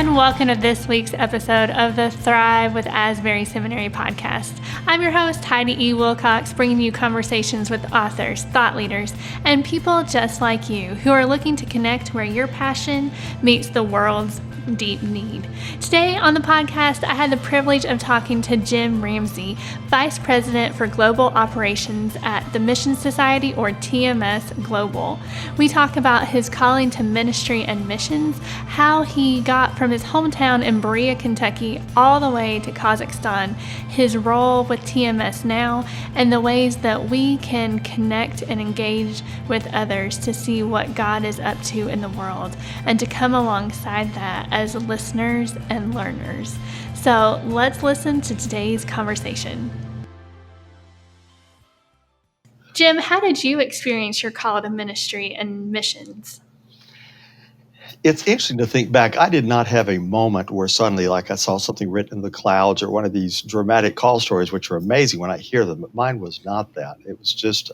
everyone. Welcome to this week's episode of the Thrive with Asbury Seminary podcast. I'm your host, Heidi E. Wilcox, bringing you conversations with authors, thought leaders, and people just like you who are looking to connect where your passion meets the world's deep need. Today on the podcast, I had the privilege of talking to Jim Ramsay, Vice President for Global Operations at the Mission Society, or TMS Global. We talk about his calling to ministry and missions, how he got from his hometown in Berea, Kentucky, all the way to Kazakhstan, his role with TMS now, and the ways that we can connect and engage with others to see what God is up to in the world, and to come alongside that as listeners and learners. So let's listen to today's conversation. Jim, how did you experience your call to ministry and missions? It's interesting to think back. I did not have a moment where suddenly, like, I saw something written in the clouds or one of these dramatic call stories, which are amazing when I hear them. But mine was not that. It was just,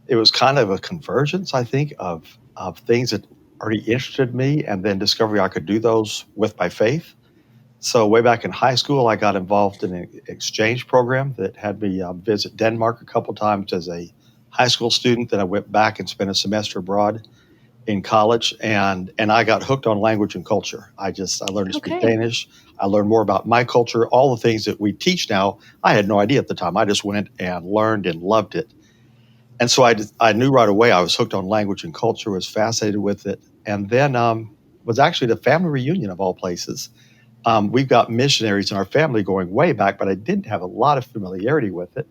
it was kind of a convergence, I think, of things that already interested me, and then discovery I could do those with my faith. So way back in high school, I got involved in an exchange program that had me visit Denmark a couple times as a high school student. Then I went back and spent a semester abroad in college, and I got hooked on language and culture. I learned to speak Danish. I learned more about my culture, all the things that we teach now. I had no idea at the time. I just went and learned and loved it. And so I knew right away I was hooked on language and culture, was fascinated with it. And then was actually the family reunion of all places. We've got missionaries in our family going way back, but I didn't have a lot of familiarity with it.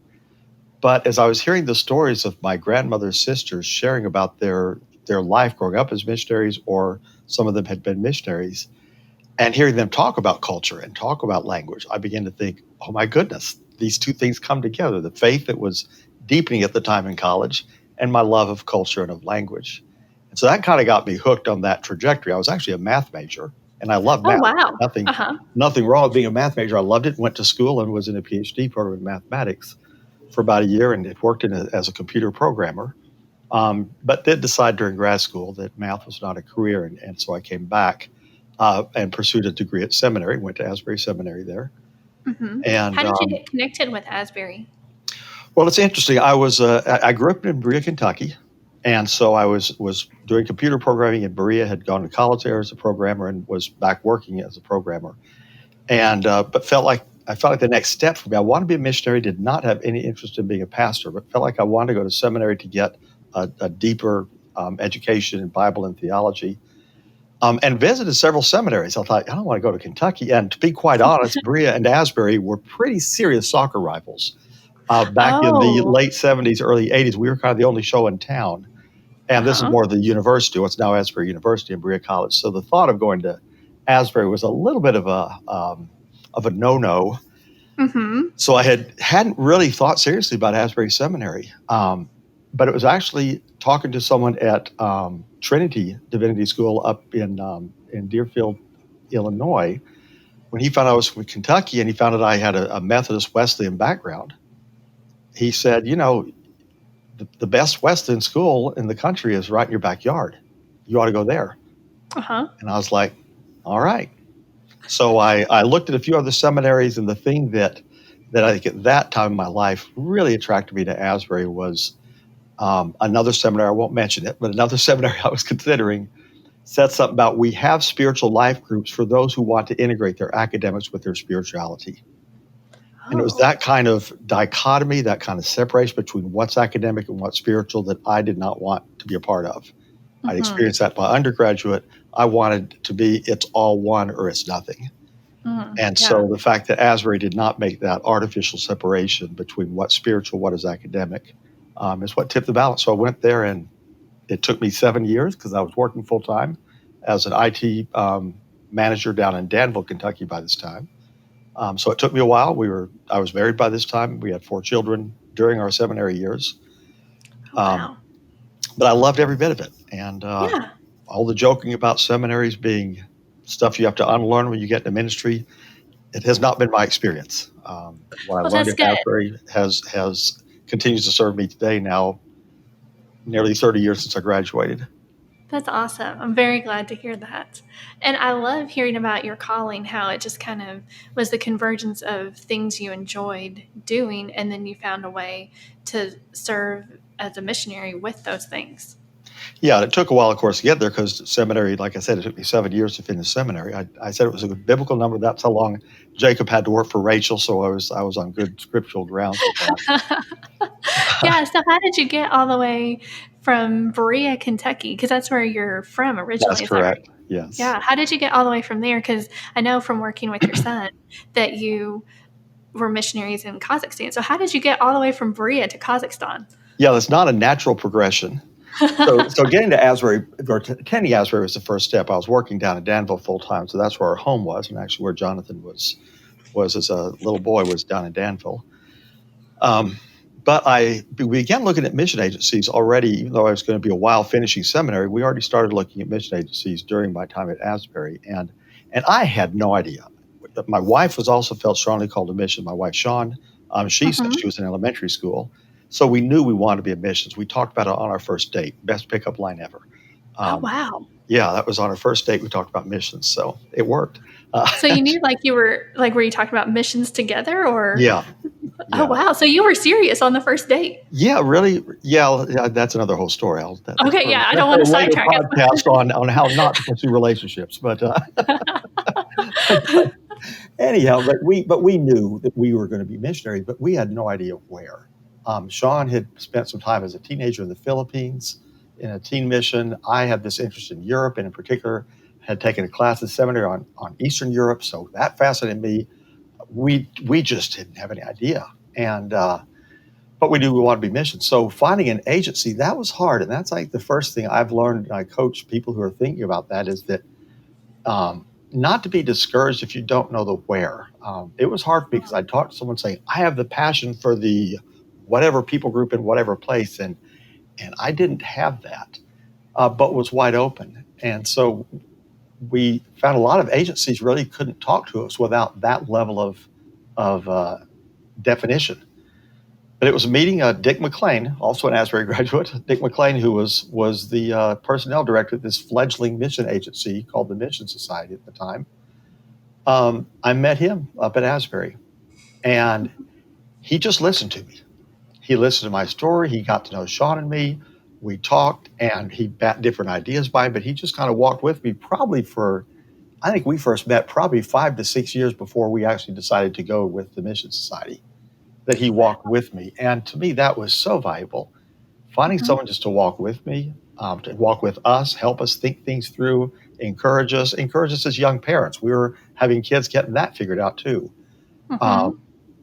But as I was hearing the stories of my grandmother's sisters sharing about their life growing up as missionaries, or some of them had been missionaries, and hearing them talk about culture and talk about language, I began to think, oh my goodness, these two things come together. The faith that was deepening at the time in college and my love of culture and of language. And so that kind of got me hooked on that trajectory. I was actually a math major, and I loved math. Oh, wow. Nothing wrong with being a math major. I loved it, went to school and was in a PhD program in mathematics for about a year, and had worked as a computer programmer. But did decide during grad school that math was not a career, and so I came back and pursued a degree at seminary, went to Asbury Seminary there. Mm-hmm. And how did you get connected with Asbury? Well, it's interesting. I grew up in Berea, Kentucky, and so I was doing computer programming in Berea, had gone to college there as a programmer, and was back working as a programmer. And but felt like the next step for me, I wanted to be a missionary, did not have any interest in being a pastor, but felt like I wanted to go to seminary to get a deeper education in Bible and theology, and visited several seminaries. I thought, I don't want to go to Kentucky. And to be quite honest, Berea and Asbury were pretty serious soccer rivals. Back in the late 70s, early 80s, we were kind of the only show in town. And this is more of the university, what's now Asbury University and Berea College. So the thought of going to Asbury was a little bit of a no-no. Mm-hmm. So I hadn't really thought seriously about Asbury Seminary. But it was actually talking to someone at Trinity Divinity School up in Deerfield, Illinois, when he found I was from Kentucky, and he found out I had a Methodist Wesleyan background. He said, the best Wesleyan school in the country is right in your backyard. You ought to go there. Uh-huh. And I was like, all right. So I looked at a few other seminaries, and the thing that I think at that time in my life really attracted me to Asbury was another seminary, I won't mention it, but another seminary I was considering said something about, we have spiritual life groups for those who want to integrate their academics with their spirituality. And it was that kind of dichotomy, that kind of separation between what's academic and what's spiritual that I did not want to be a part of. Mm-hmm. I'd experienced that by undergraduate. I wanted to be, it's all one or it's nothing. Mm-hmm. And so the fact that Asbury did not make that artificial separation between what's spiritual, what is academic, is what tipped the balance. So I went there, and it took me 7 years because I was working full-time as an IT manager down in Danville, Kentucky by this time. So it took me a while. I was married by this time. We had 4 children during our seminary years. Wow. But I loved every bit of it. And all the joking about seminaries being stuff you have to unlearn when you get into ministry, it has not been my experience. What I learned at Asbury continues to serve me today now, nearly 30 years since I graduated. That's awesome. I'm very glad to hear that. And I love hearing about your calling, how it just kind of was the convergence of things you enjoyed doing, and then you found a way to serve as a missionary with those things. Yeah, it took a while, of course, to get there because seminary, like I said, it took me 7 years to finish seminary. I said it was a good biblical number. That's how long Jacob had to work for Rachel, so I was on good scriptural grounds with that. Yeah, so how did you get all the way from Berea, Kentucky? Because that's where you're from That's originally, is that right? correct. Yes. Yeah, how did you get all the way from there? Because I know from working with your son that you were missionaries in Kazakhstan. So how did you get all the way from Berea to Kazakhstan? Yeah, that's not a natural progression. So getting to Asbury, or attending Asbury was the first step. I was working down in Danville full time, so that's where our home was, and actually where Jonathan was as a little boy was down in Danville. But we began looking at mission agencies already, even though I was going to be a while finishing seminary. We already started looking at mission agencies during my time at Asbury, and I had no idea. My wife was also felt strongly called to mission. My wife Shawn, she said she was in elementary school, so we knew we wanted to be in missions. We talked about it on our first date. Best pickup line ever. Oh, wow. Yeah, that was on our first date. We talked about missions, so it worked. So you knew were you talking about missions together or? Yeah. Oh, wow. So you were serious on the first date. Yeah, really. Yeah, that's another whole story. Okay, yeah, I don't want to sidetrack it. Podcast on how not to pursue relationships, but anyhow, but we knew that we were going to be missionaries, but we had no idea where. Shawn had spent some time as a teenager in the Philippines in a teen mission. I had this interest in Europe, and in particular, had taken a class at seminary on Eastern Europe, so that fascinated me. We just didn't have any idea, and but we knew we wanted to be missions. So finding an agency, that was hard, and that's like the first thing I've learned. And I coach people who are thinking about that is that not to be discouraged if you don't know the where. It was hard for me because I talked to someone saying, I have the passion for the whatever people group in whatever place, and I didn't have that, but was wide open. And so we found a lot of agencies really couldn't talk to us without that level of definition. But it was a meeting Dick McLean, also an Asbury graduate, Dick McLean, who was the personnel director of this fledgling mission agency called the Mission Society at the time. I met him up at Asbury, and he just listened to me. He listened to my story. He got to know Shawn and me. We talked, and he bat different ideas by me, but he just kind of walked with me probably I think we first met probably 5 to 6 years before we actually decided to go with the Mission Society, that he walked with me. And to me, that was so valuable. Finding someone just to walk with me, to walk with us, help us think things through, encourage us as young parents. We were having kids, getting that figured out too.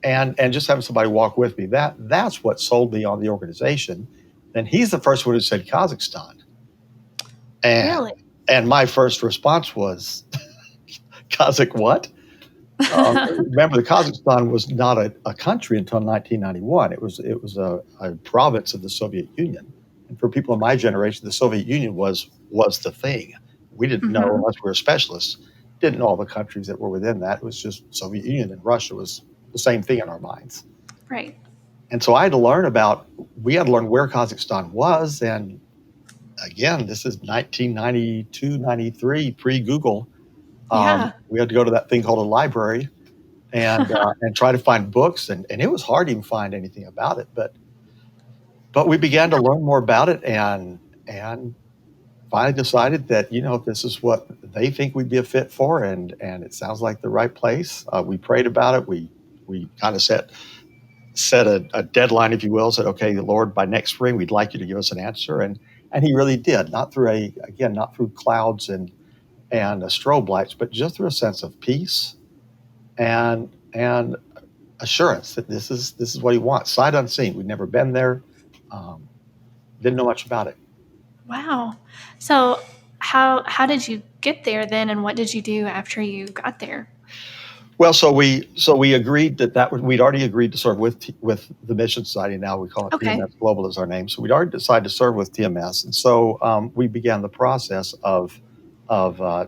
And just having somebody walk with me, that's what sold me on the organization. And he's the first one who said Kazakhstan. Really? And my first response was, Kazakh what? Remember, the Kazakhstan was not a country until 1991. It was a province of the Soviet Union. And for people in my generation, the Soviet Union was the thing. We didn't know, unless we were specialists, didn't know all the countries that were within that. It was just Soviet Union, and Russia was the same thing in our minds. Right. And so we had to learn where Kazakhstan was. And again, this is 1992, 93, pre-Google. We had to go to that thing called a library and try to find books. And it was hard to even find anything about it. But we began to learn more about it and finally decided that, if this is what they think we'd be a fit for, and it sounds like the right place. We prayed about it. We kind of set a deadline, if you will, said, okay, Lord, by next spring, we'd like you to give us an answer. And he really did, not through clouds and strobe lights, but just through a sense of peace and assurance that this is what he wants, sight unseen. We'd never been there, didn't know much about it. Wow. So how did you get there then, and what did you do after you got there? Well, so we agreed we'd already agreed to serve with the Mission Society. Now we call it TMS Global is our name. So we'd already decided to serve with TMS, and so we began the process of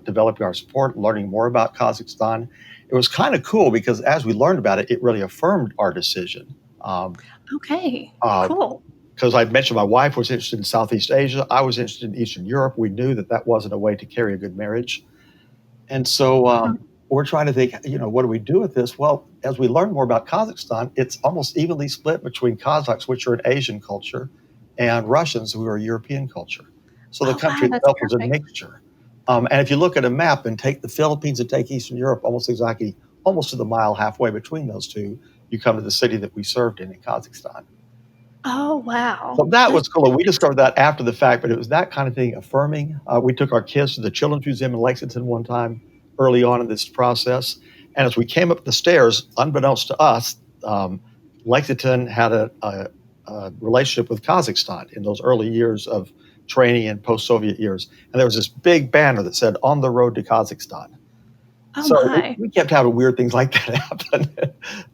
developing our support, learning more about Kazakhstan. It was kind of cool because as we learned about it, it really affirmed our decision. Cool. because I'd mentioned my wife was interested in Southeast Asia. I was interested in Eastern Europe. We knew that that wasn't a way to carry a good marriage. And so we're trying to think, what do we do with this? Well, as we learn more about Kazakhstan, it's almost evenly split between Kazakhs, which are an Asian culture, and Russians, who are a European culture. So the Oh, wow, country that's itself is a perfect. mixture. And if you look at a map and take the Philippines and take Eastern Europe, almost to the mile halfway between those two, you come to the city that we served in Kazakhstan. Oh, wow. So that That's was cool. We discovered that after the fact, but it was that kind of thing affirming. We took our kids to the Children's Museum in Lexington one time early on in this process. And as we came up the stairs, unbeknownst to us, Lexington had a relationship with Kazakhstan in those early years of training in post-Soviet years. And there was this big banner that said, "On the road to Kazakhstan." Oh, So my. we kept having weird things like that happen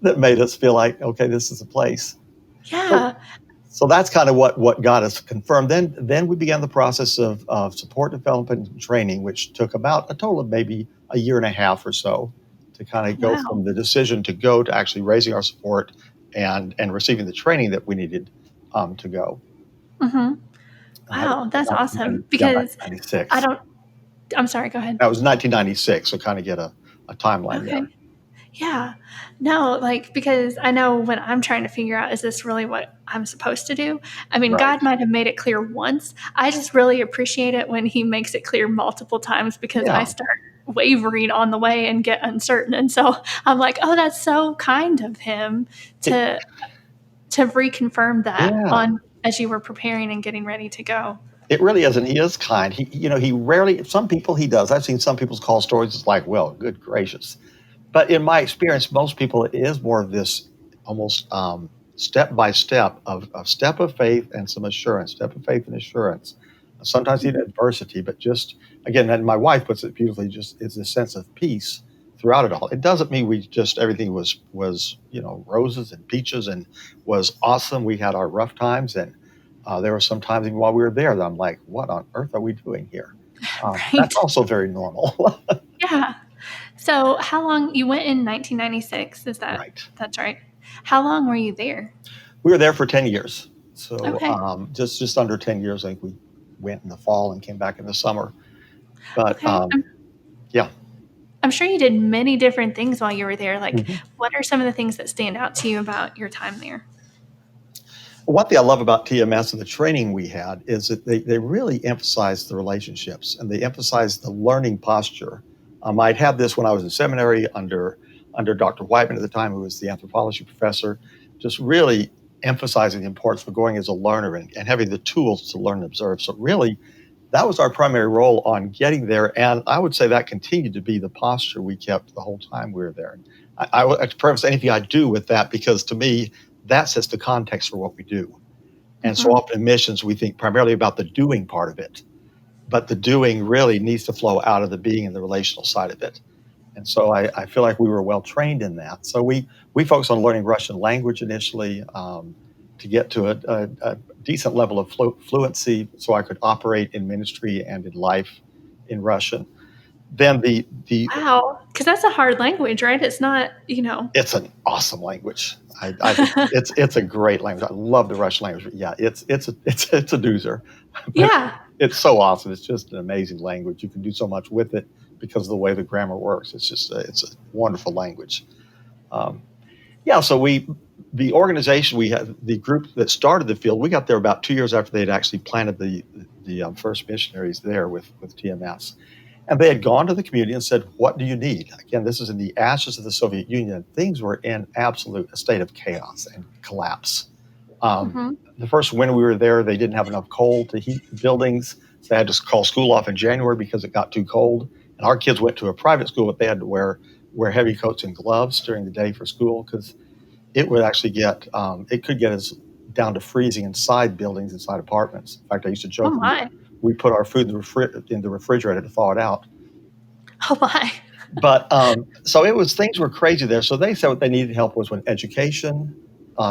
that made us feel like, okay, this is a place. So, Yeah. so that's kind of what got us confirmed. Then we began the process of support development and training, which took about a total of maybe a year and a half or so to kind of go Wow. from the decision to go to actually raising our support and receiving the training that we needed to go. Hmm. And that was Wow, that's awesome. Because 1996. I don't, I'm sorry, go ahead. That was 1996, so kind of get a timeline Okay. there. Yeah. No, like, because I know when I'm trying to figure out, is this really what I'm supposed to do? I mean, Right. God might have made it clear once. I just really appreciate it when He makes it clear multiple times because I Yeah. start wavering on the way and get uncertain. And so I'm like, oh, that's so kind of Him It, to reconfirm that yeah. on as you were preparing and getting ready to go. It really is, and he is kind. He rarely. Some people he does. I've seen some people's call stories. It's like, well, good gracious. But in my experience, most people it is more of this almost step by step of a step of faith and some assurance, step of faith and assurance. Sometimes even adversity, but just again, and my wife puts it beautifully. Just it's a sense of peace throughout it all. It doesn't mean we just everything was roses and peaches and was awesome. We had our rough times, and there were some times even while we were there that I'm like, what on earth are we doing here? That's Right. also very normal. Yeah. So how long you went in 1996? Right. That's right? How long were you there? We were there for 10 years. So Okay. just under 10 years. I think we went in the fall and came back in the summer. But Okay. yeah. I'm sure you did many different things while you were there. Like, Mhm. what are some of the things that stand out to you about your time there? One thing I love about TMS and the training we had is that they really emphasize the relationships and they emphasize the learning posture. I'd had this when I was in seminary under Dr. Whiteman at the time, who was the anthropology professor, just really emphasizing the importance of going as a learner and having the tools to learn and observe. So really, that was our primary role on getting there. And I would say that continued to be the posture we kept the whole time we were there. I would preface anything I do with that because to me, that sets the context for what we do. And so Mhm. often in missions, we think primarily about the doing part of it, but the doing really needs to flow out of the being and the relational side of it. And so I feel like we were well trained in that. So we focused on learning Russian language initially to get to a decent level of fluency so I could operate in ministry and in life in Russian. Then the Wow. Because that's a hard language, right? It's not, it's an awesome language. I think it's a great language. I love the Russian language. But yeah, it's a doozer, but Yeah. it's so awesome. It's just an amazing language. You can do so much with it because of the way the grammar works. It's a wonderful language. Um, yeah. So the organization we had, the group that started the field, we got there about 2 years after they'd actually planted the first missionaries there with TMS. And they had gone to the community and said, what do you need? Again, this is in the ashes of the Soviet Union. Things were in absolute a state of chaos and collapse. Hmm. The first winter we were there, they didn't have enough coal to heat the buildings. So they had to call school off in January because it got too cold. And our kids went to a private school, but they had to wear heavy coats and gloves during the day for school because it would actually it could get us down to freezing inside buildings, inside apartments. In fact, I used to Oh, joke my. we put our food in the refrigerator to thaw it out. Oh, my. But so things were crazy there. So they said what they needed help was with education,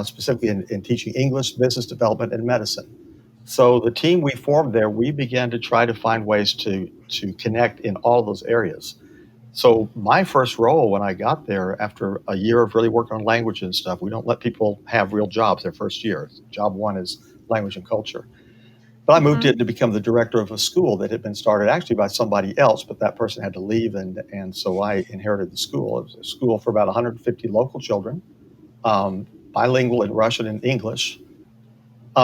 specifically in teaching English, business development, and medicine. So the team we formed there, we began to try to find ways to connect in all those areas. So my first role when I got there, after a year of really working on language and stuff, we don't let people have real jobs their first year. Job one is language and culture. But I moved Mm-hmm. in to become the director of a school that had been started actually by somebody else, but that person had to leave, and so I inherited the school. It was a school for about 150 local children, bilingual in Russian and English,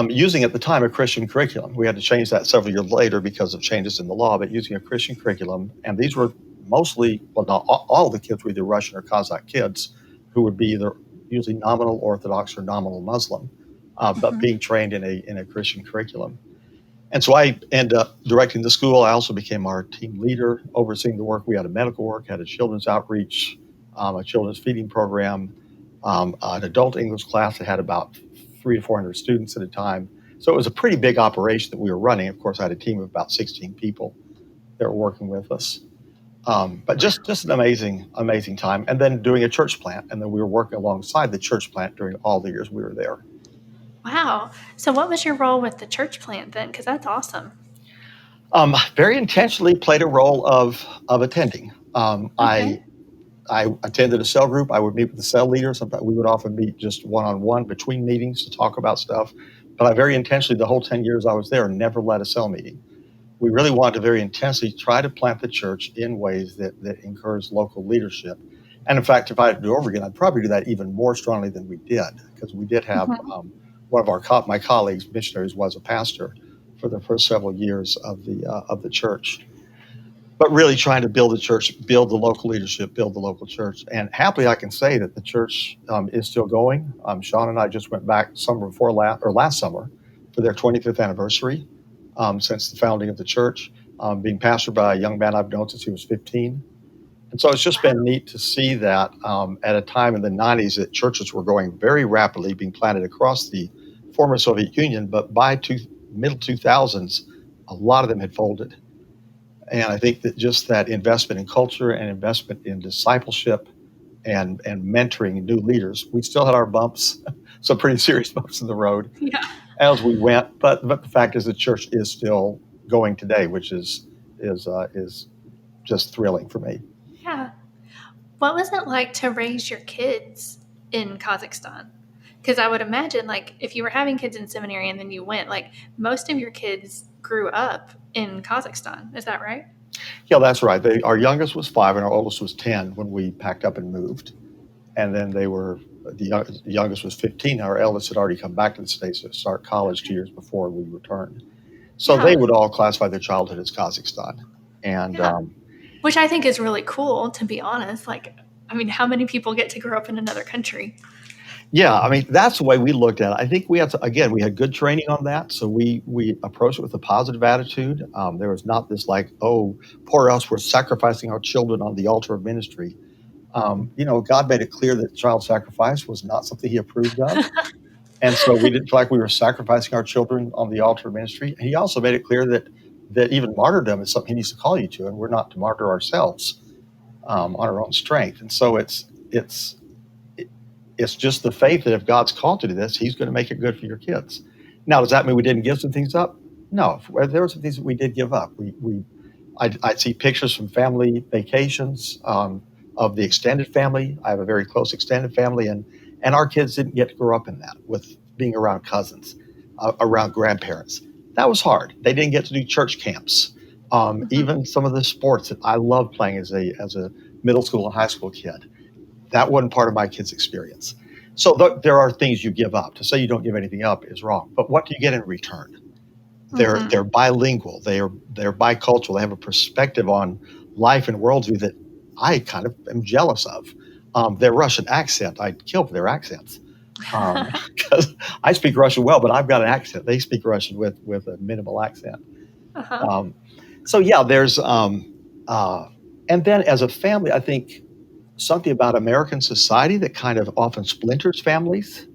using at the time a Christian curriculum. We had to change that several years later because of changes in the law, but using a Christian curriculum. And these were mostly, well, not all the kids were either Russian or Kazakh kids who would be either usually nominal Orthodox or nominal Muslim, but Mm-hmm. being trained in a Christian curriculum. And so I ended up directing the school. I also became our team leader, overseeing the work. We had a medical work, had a children's outreach, a children's feeding program, an adult English class that had about 300 to 400 students at a time. So it was a pretty big operation that we were running. Of course, I had a team of about 16 people that were working with us. But just an amazing time. And then doing a church plant. And then we were working alongside the church plant during all the years we were there. Wow. So what was your role with the church plant then? Because that's awesome. Very intentionally played a role of attending. Okay. I attended a cell group. I would meet with the cell leader. Sometimes we would often meet just one-on-one between meetings to talk about stuff. But I very intentionally, the whole 10 years I was there, never led a cell meeting. We really wanted to very intensely try to plant the church in ways that encourage local leadership. And in fact, if I had to do it over again, I'd probably do that even more strongly than we did, because we did have one of my colleagues, missionaries, was a pastor for the first several years of the church. But really trying to build the church, build the local leadership, build the local church. And happily, I can say that the church is still going. Sean and I just went back last summer for their 25th anniversary since the founding of the church, being pastored by a young man I've known since he was 15. And so it's just been neat to see that at a time in the 90s that churches were growing very rapidly, being planted across the former Soviet Union. But by middle 2000s, a lot of them had folded. And I think that just that investment in culture and investment in discipleship and mentoring new leaders, we still had our bumps, some pretty serious bumps in the road Yeah. as we went. But the fact is, the church is still going today, which is just thrilling for me. Yeah. What was it like to raise your kids in Kazakhstan? Because I would imagine, like, if you were having kids in seminary and then you went, like, most of your kids grew up in Kazakhstan. Is that right? Yeah, that's right. Our youngest was 5 and our oldest was 10 when we packed up and moved. And then the youngest was 15. Our eldest had already come back to the States to start college 2 years before we returned. So Yeah. they would all classify their childhood as Kazakhstan. And Yeah. Which I think is really cool, to be honest. Like, I mean, how many people get to grow up in another country? yeah, I mean, that's the way we looked at it. I think we had we had good training on that. So we approached it with a positive attitude. There was not this like, oh, poor us, we're sacrificing our children on the altar of ministry. God made it clear that child sacrifice was not something he approved of. And so we didn't feel like we were sacrificing our children on the altar of ministry. And he also made it clear that even martyrdom is something he needs to call you to, and we're not to martyr ourselves on our own strength. And so it's just the faith that if God's called you to this, he's going to make it good for your kids. Now, does that mean we didn't give some things up? No, there were some things that we did give up. I'd see pictures from family vacations of the extended family. I have a very close extended family, and our kids didn't get to grow up in that with being around cousins, around grandparents. That was hard. They didn't get to do church camps. Even some of the sports that I loved playing as a middle school and high school kid, that wasn't part of my kids' experience. So there are things you give up. To say you don't give anything up is wrong. But what do you get in return? They're bilingual. They're bicultural. They have a perspective on life and worldview that I kind of am jealous of. Their Russian accent, I'd kill for their accents. Because I speak Russian well, but I've got an accent. They speak Russian with a minimal accent. So yeah, there's and then as a family, I think something about American society that kind of often splinters families.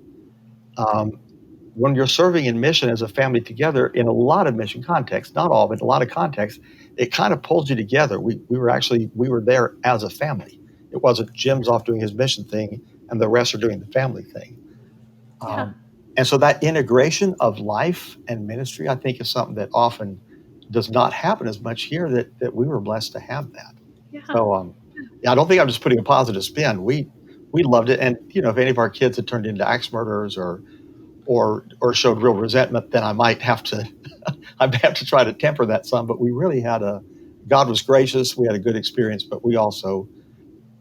When you're serving in mission as a family together in a lot of mission contexts, not all, but a lot of contexts, it kind of pulls you together. We were there as a family. It wasn't Jim's off doing his mission thing and the rest are doing the family thing. And so that integration of life and ministry, I think, is something that often does not happen as much here, that we were blessed to have that. So I don't think I'm just putting a positive spin. We loved it. And, if any of our kids had turned into axe murderers or or showed real resentment, then I might have to I have to try to temper that some. But we really had God was gracious. We had a good experience, but we also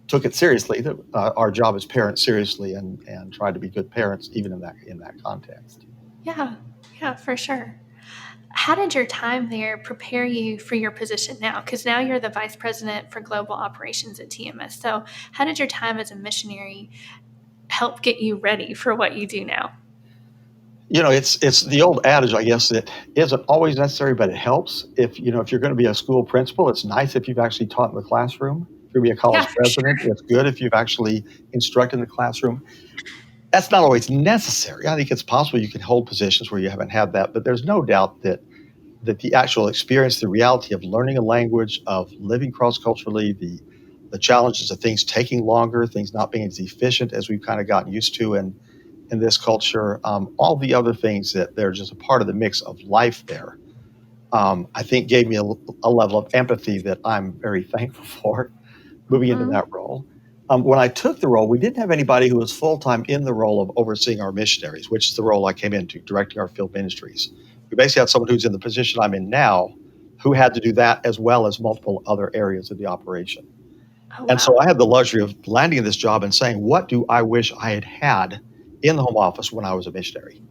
took it seriously, our job as parents seriously, and tried to be good parents even in that context. Yeah, yeah, for sure. How did your time there prepare you for your position now? Because now you're the vice president for global operations at TMS. So, how did your time as a missionary help get you ready for what you do now? It's the old adage, I guess, that isn't always necessary, but it helps. If you're going to be a school principal, it's nice if you've actually taught in the classroom. If you're going to be a Yeah, college for president, sure. it's good if you've actually instructed in the classroom. That's not always necessary. I think it's possible you can hold positions where you haven't had that, but there's no doubt that the actual experience, the reality of learning a language, of living cross-culturally, the challenges of things taking longer, things not being as efficient as we've kind of gotten used to in this culture, all the other things that they're just a part of the mix of life there, I think gave me a level of empathy that I'm very thankful for moving into Hmm. that role. When I took the role, we didn't have anybody who was full-time in the role of overseeing our missionaries, which is the role I came into, directing our field ministries. We basically had someone who's in the position I'm in now who had to do that as well as multiple other areas of the operation. Oh, And so wow. I had the luxury of landing in this job and saying, what do I wish I had had in the home office when I was a missionary?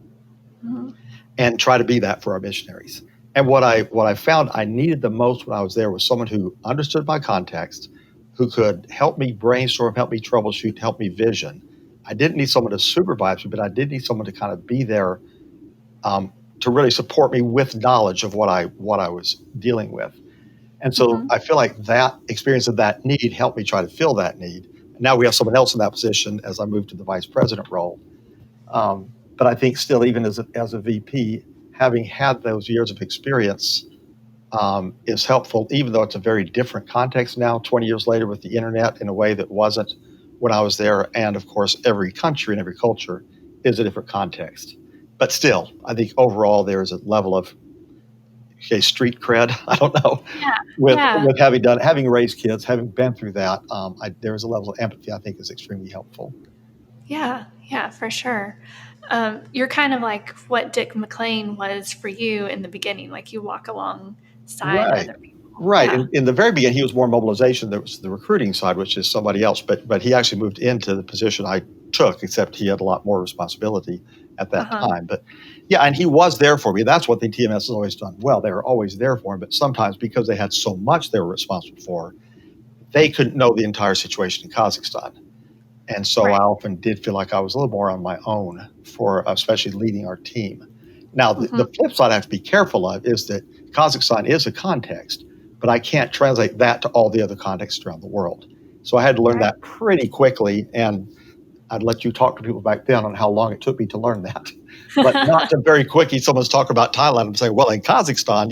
Hmm. And try to be that for our missionaries. And what I found I needed the most when I was there was someone who understood my context, who could help me brainstorm, help me troubleshoot, help me vision. I didn't need someone to supervise me, but I did need someone to kind of be there, um, to really support me with knowledge of what I was dealing with. And so Hmm. I feel like that experience of that need helped me try to fill that need. And now we have someone else in that position as I move to the vice president role. But I think still, even as a VP, having had those years of experience, is helpful, even though it's a very different context now, 20 years later, with the internet in a way that wasn't when I was there. And of course, every country and every culture is a different context. But still, I think overall there is a level of, okay, street cred. I don't know, Yeah, with yeah, with having raised kids, having been through that. There is a level of empathy I think is extremely helpful. yeah, yeah, for sure. You're kind of like what Dick McLean was for you in the beginning, like you walk alongside Right. other people. Right. Yeah. In the very beginning, he was more mobilization. There was the recruiting side, which is somebody else. But he actually moved into the position I took, except he had a lot more responsibility at Uh that huh. time. But yeah, and he was there for me. That's what the TMS has always done well. They were always there for him. But sometimes because they had so much they were responsible for, they couldn't know the entire situation in Kazakhstan. And so I Right. often did feel like I was a little more on my own for especially leading our team. Now, the Hmm. flip side I have to be careful of is that Kazakhstan is a context, but I can't translate that to all the other contexts around the world. So I had to learn Right. that pretty quickly. And I'd let you talk to people back then on how long it took me to learn that. But not to very quickly, someone's talking about Thailand and say, well, in Kazakhstan,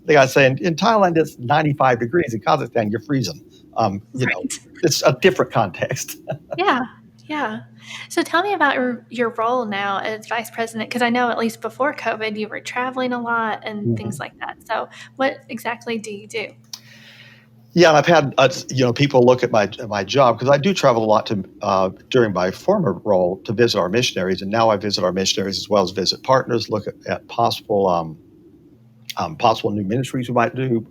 the guy's saying, in Thailand, it's 95 degrees. In Kazakhstan, you're freezing. Um, you know, Right. it's a different context. Yeah. Yeah. So tell me about your role now as vice president, because I know at least before COVID, you were traveling a lot and things Mhm. like that. So what exactly do you do? Yeah, and I've had people look at my job because I do travel a lot to during my former role to visit our missionaries, and now I visit our missionaries as well as visit partners, look at possible new ministries we might do,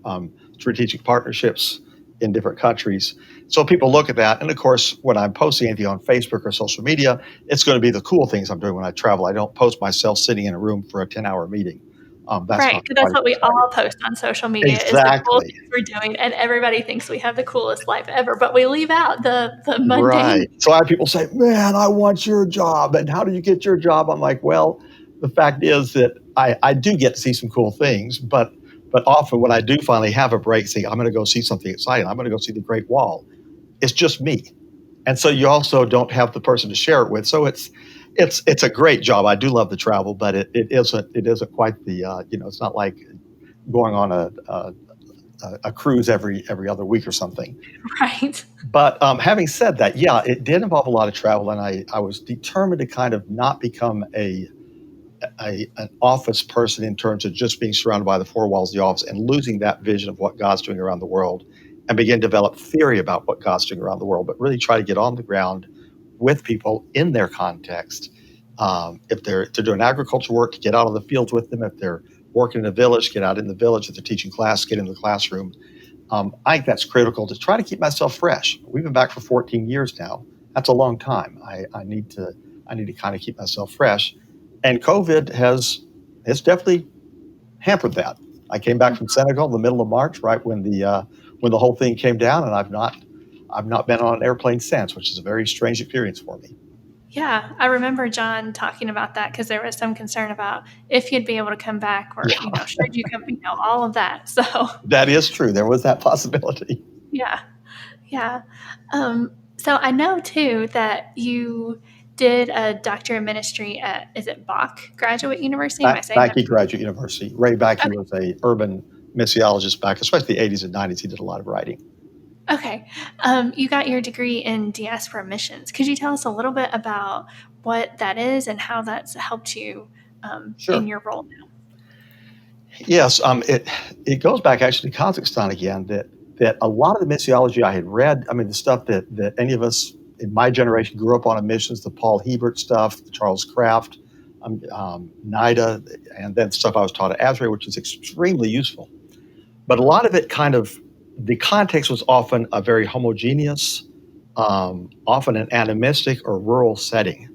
strategic partnerships in different countries. So people look at that, and of course, when I'm posting anything on Facebook or social media, it's going to be the cool things I'm doing when I travel. I don't post myself sitting in a room for a 10-hour meeting. That's Right, not because quite that's as what we exciting. all post on social media is the cool Exactly. things we're doing, and everybody thinks we have the coolest life ever, but we leave out the mundane. Right. So I have people say, "Man, I want your job. And how do you get your job?" I'm like, "Well, the fact is that I do get to see some cool things, but often when I do finally have a break, say, I'm going to go see something exciting. I'm going to go see the Great Wall. It's just me, and so you also don't have the person to share it with. So it's a great job. I do love the travel, but it isn't quite the it's not like going on a cruise every other week or something. Right. But having said that, yeah, it did involve a lot of travel, and I was determined to kind of not become an office person in terms of just being surrounded by the four walls of the office and losing that vision of what God's doing around the world, and begin to develop theory about what God's doing around the world, but really try to get on the ground with people in their context If they're doing agriculture work, get out on the fields with them. If they're working in a village, get out in the village. If they're teaching class, get in the classroom. I think that's critical to try to keep myself fresh. We've been back for 14 years now. That's a long time. I need to kind of keep myself fresh, and COVID has definitely hampered that. I came back from Senegal in the middle of March, right when the whole thing came down, and I've not been on an airplane since, which is a very strange experience for me. Yeah, I remember John talking about that because there was some concern about if you'd be able to come back or, should you come, all of that. So that is true. There was that possibility. Yeah. Yeah. So I know too that you did a doctorate of ministry at, is it Bach Graduate University? Am I saying that? Bakke Graduate University. Ray Bakke was a urban missiologist back, especially the 80s and 90s. He did a lot of writing. Okay. You got your degree in diaspora missions. Could you tell us a little bit about what that is and how that's helped you Sure. in your role now? Yes. It goes back actually to Kazakhstan again, that a lot of the missiology I had read, I mean, the stuff that any of us in my generation grew up on in missions, the Paul Hebert stuff, the Charles Kraft, NIDA, and then stuff I was taught at Asbury, which is extremely useful. But a lot of it the context was often a very homogeneous, often an animistic or rural setting.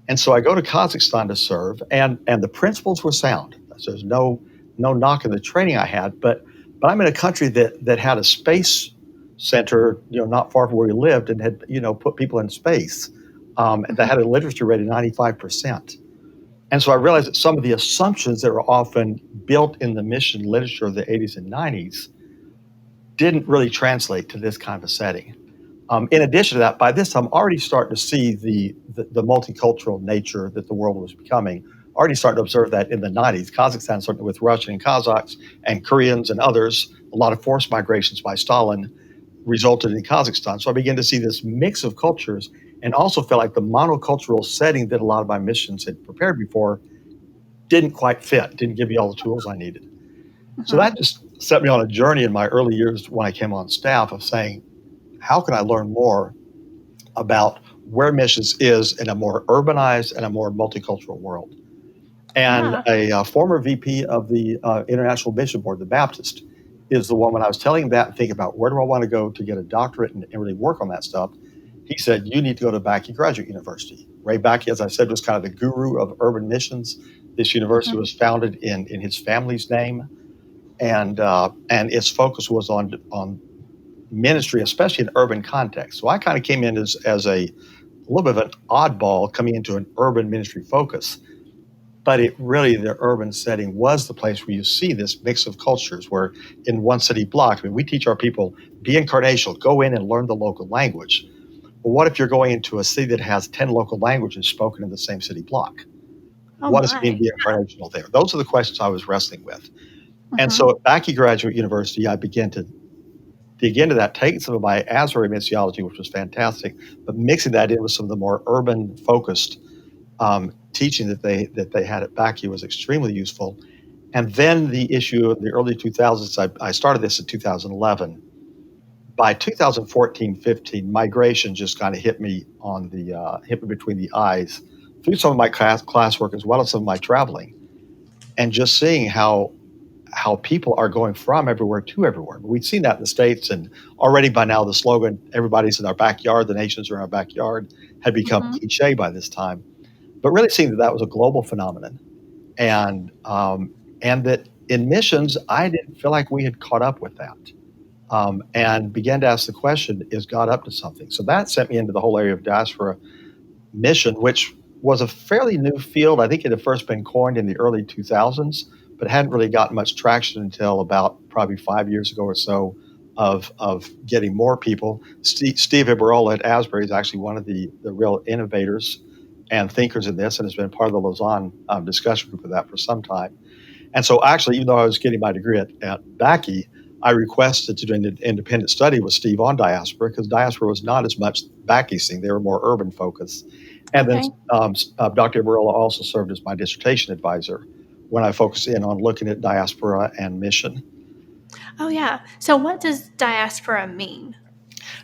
And so I go to Kazakhstan to serve, and the principles were sound. So there's no knock in the training I had, but I'm in a country that had a space center, not far from where we lived, and had put people in space. That had a literacy rate of 95%. And so I realized that some of the assumptions that were often built in the mission literature of the 80s and 90s didn't really translate to this kind of a setting. In addition to that, by this time, already starting to see the multicultural nature that the world was becoming. Already starting to observe that in the 90s. Kazakhstan, certainly with Russian and Kazakhs and Koreans and others, a lot of forced migrations by Stalin resulted in Kazakhstan. So I began to see this mix of cultures and also felt like the monocultural setting that a lot of my missions had prepared me for didn't quite fit, didn't give me all the tools I needed. So that just set me on a journey in my early years when I came on staff of saying, how can I learn more about where missions is in a more urbanized and a more multicultural world? And a former VP of the International Mission Board, the Baptist, is the one when I was telling him that and thinking about where do I want to go to get a doctorate and really work on that stuff, he said, you need to go to Bakke Graduate University. Ray Bakke, as I said, was kind of the guru of urban missions. This university was founded in his family's name, and its focus was on ministry, especially in urban context. So I kind of came in as a little bit of an oddball coming into an urban ministry focus. But the urban setting was the place where you see this mix of cultures where in one city block, I mean, we teach our people, be incarnational, go in and learn the local language. Well, what if you're going into a city that has 10 local languages spoken in the same city block? What does it mean to be incarnational there? Those are the questions I was wrestling with. And so at Bakke Graduate University, I began to dig into that, taking some of my Asbury missiology, which was fantastic, but mixing that in with some of the more urban-focused teaching that they had at Bakke was extremely useful. And then the issue of the early 2000s, I started this in 2011. By 2014-15, migration just kind of hit me between the eyes through some of my classwork as well as some of my traveling, and just seeing how people are going from everywhere to everywhere. We've seen that in the States, and already by now the slogan, everybody's in our backyard, the nations are in our backyard, had become cliche by this time. But really seeing that was a global phenomenon, and that in missions, I didn't feel like we had caught up with that, and began to ask the question, is God up to something? So that sent me into the whole area of diaspora mission, which was a fairly new field. I think it had first been coined in the early 2000s, but hadn't really gotten much traction until about probably 5 years ago or so of getting more people. Steve Ibarola at Asbury is actually one of the real innovators and thinkers in this, and has been part of the Lausanne discussion group of that for some time. And so actually, even though I was getting my degree at Bakke, I requested to do an independent study with Steve on diaspora, because diaspora was not as much Bakke's thing. They were more urban focused. And then Dr. Ibarola also served as my dissertation advisor when I focused in on looking at diaspora and mission. Oh, yeah. So what does diaspora mean?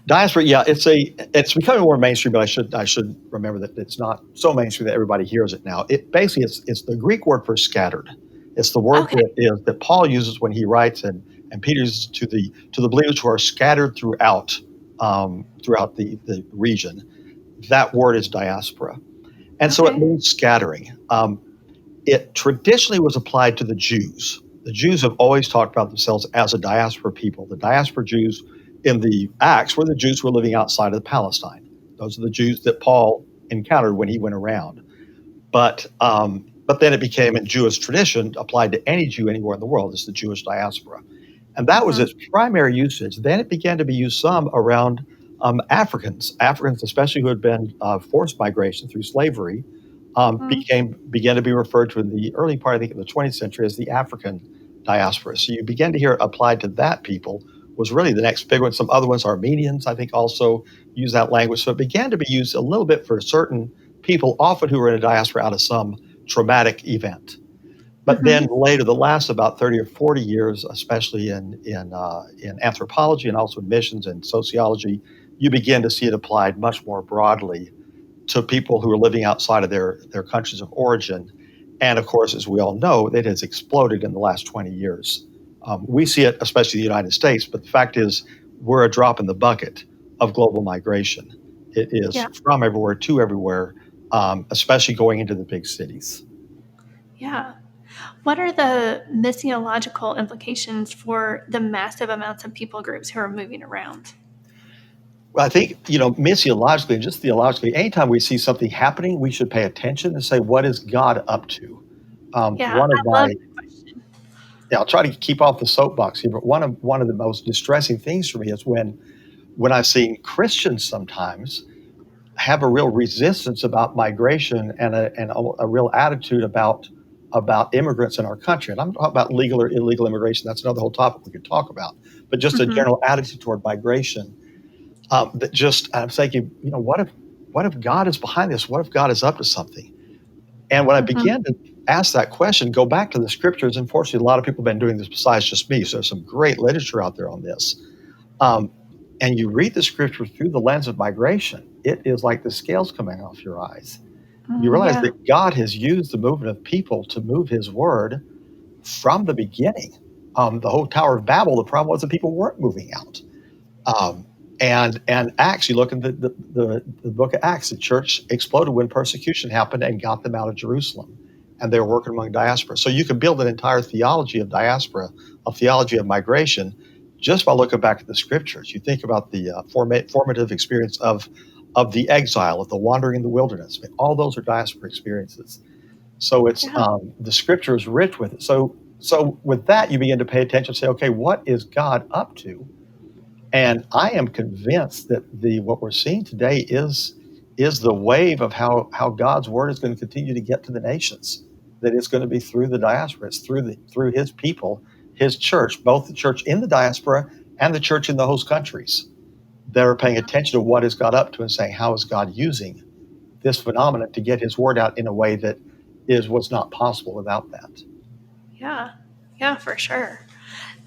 Diaspora, yeah, it's becoming more mainstream, but I should remember that it's not so mainstream that everybody hears it now. It basically it's the Greek word for scattered. It's the word Okay. that Paul uses when he writes and Peter uses to the believers who are scattered throughout the region. That word is diaspora, and so it Okay. means scattering. It traditionally was applied to the Jews. The Jews have always talked about themselves as a diaspora people. The diaspora Jews in the Acts were the Jews who were living outside of Palestine. Those are the Jews that Paul encountered when he went around. But then it became in Jewish tradition applied to any Jew anywhere in the world as the Jewish diaspora. And that was Mm-hmm. its primary usage. Then it began to be used some around Africans especially who had been forced migration through slavery, began to be referred to in the early part, I think, of the 20th century as the African diaspora. So you begin to hear it applied to that people was really the next big one. Some other ones, Armenians, I think, also use that language. So it began to be used a little bit for certain people, often who were in a diaspora out of some traumatic event. But Mm-hmm. then later, the last about 30 or 40 years, especially in anthropology and also in missions and sociology, you begin to see it applied much more broadly to people who are living outside of their countries of origin. And of course, as we all know, it has exploded in the last 20 years. We see it, especially in the United States, but the fact is, we're a drop in the bucket of global migration. It is Yeah. from everywhere to everywhere, especially going into the big cities. Yeah. What are the missiological implications for the massive amounts of people groups who are moving around? Well, I think, missiologically and just theologically, anytime we see something happening, we should pay attention and say, what is God up to? Yeah, One of I love my that question. Yeah, I'll try to keep off the soapbox here, but one of the most distressing things for me is when I've seen Christians sometimes have a real resistance about migration and a real attitude about immigrants in our country. And I'm talking about legal or illegal immigration. That's another whole topic we could talk about. But just a Mm-hmm. general attitude toward migration that just I'm thinking, what if God is behind this? What if God is up to something? And when I Mm-hmm. began to ask that question, go back to the scriptures. Unfortunately, a lot of people have been doing this besides just me. So there's some great literature out there on this. Um, and you read the scripture through the lens of migration, it is like the scales coming off your eyes. You realize Yeah. that God has used the movement of people to move his word from the beginning. The whole Tower of Babel, the problem was that people weren't moving out. Um, and Acts, you look at the book of Acts, the church exploded when persecution happened and got them out of Jerusalem. And they were working among diaspora. So you can build an entire theology of diaspora, a theology of migration, just by looking back at the scriptures. You think about the formative experience of the exile, of the wandering in the wilderness. I mean, all those are diaspora experiences. So it's Yeah. the scripture is rich with it. So with that, you begin to pay attention and say, okay, what is God up to? And I am convinced that what we're seeing today is the wave of how God's word is going to continue to get to the nations. That it's going to be through the diaspora, it's through his people, his church, both the church in the diaspora and the church in the host countries that are paying attention to what is God up to and saying, how is God using this phenomenon to get his word out in a way that was not possible without that. Yeah. Yeah, for sure.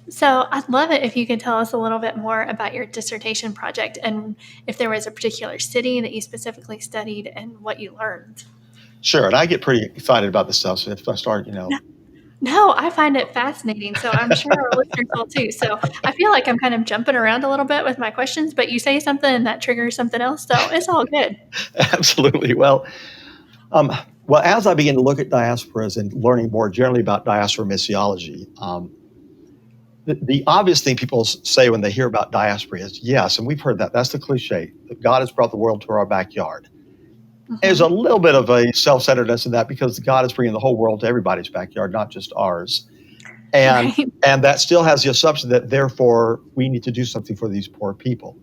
So I'd love it if you could tell us a little bit more about your dissertation project and if there was a particular city that you specifically studied and what you learned. Sure, and I get pretty excited about this stuff. So if I start, No, I find it fascinating. So I'm sure our listeners will too. So I feel like I'm kind of jumping around a little bit with my questions, but you say something and that triggers something else. So it's all good. absolutely. Um, well, as I began to look at diasporas and learning more generally about diaspora missiology, the obvious thing people say when they hear about diaspora is yes, and we've heard that. That's the cliche that God has brought the world to our backyard. There's a Mm-hmm. little bit of a self-centeredness in that because God is bringing the whole world to everybody's backyard, not just ours. And Right. and that still has the assumption that therefore we need to do something for these poor people.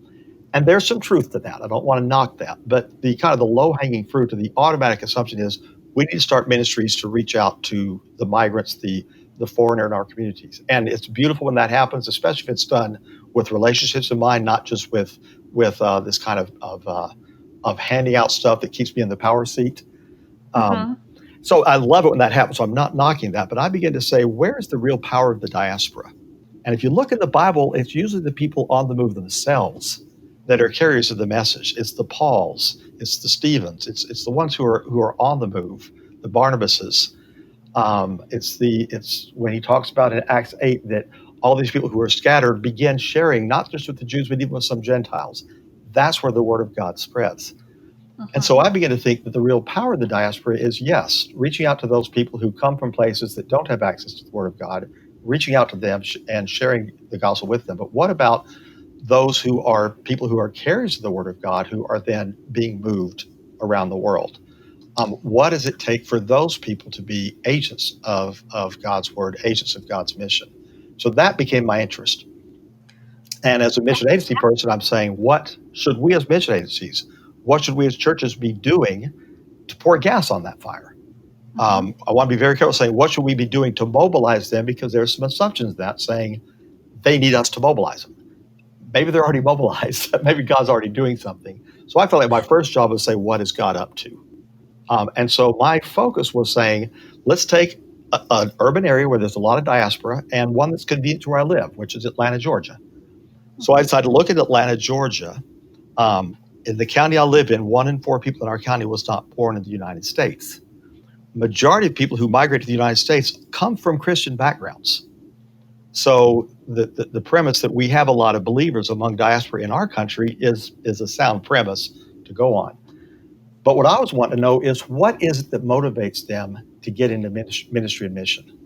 And there's some truth to that. I don't want to knock that, but the kind of the low-hanging fruit or the automatic assumption is we need to start ministries to reach out to the migrants, the foreigner in our communities. And it's beautiful when that happens, especially if it's done with relationships in mind, not just with this kind of handing out stuff that keeps me in the power seat. Um, Mm-hmm. so I love it when that happens. So I'm not knocking that, but I begin to say, where is the real power of the diaspora? And if you look in the Bible, it's usually the people on the move themselves that are carriers of the message. It's the Pauls, it's the Stephens, it's the ones who are on the move, the Barnabases. It's when he talks about in Acts 8 that all these people who are scattered began sharing not just with the Jews but even with some Gentiles. That's where the word of God spreads. And so I began to think that the real power of the diaspora is, yes, reaching out to those people who come from places that don't have access to the Word of God, reaching out to them and sharing the gospel with them. But what about those who are people who are carriers of the Word of God, who are then being moved around the world? What does it take for those people to be agents of God's Word, agents of God's mission? So that became my interest. And as a mission agency person, I'm saying, what should we as mission agencies, what should we as churches be doing to pour gas on that fire? I want to be very careful saying, what should we be doing to mobilize them? Because there's some assumptions in that saying they need us to mobilize them. Maybe they're already mobilized. Maybe God's already doing something. So I felt like my first job was to say, what is God up to? And so my focus was saying, let's take an urban area where there's a lot of diaspora and one that's convenient to where I live, which is Atlanta, Georgia. So I decided to look at Atlanta, Georgia. In the county I live in, 1 in 4 people in our county was not born in the United States. Majority of people who migrate to the United States come from Christian backgrounds. So the premise that we have a lot of believers among diaspora in our country is a sound premise to go on. But what I was wanting to know is, what is it that motivates them to get into ministry and mission?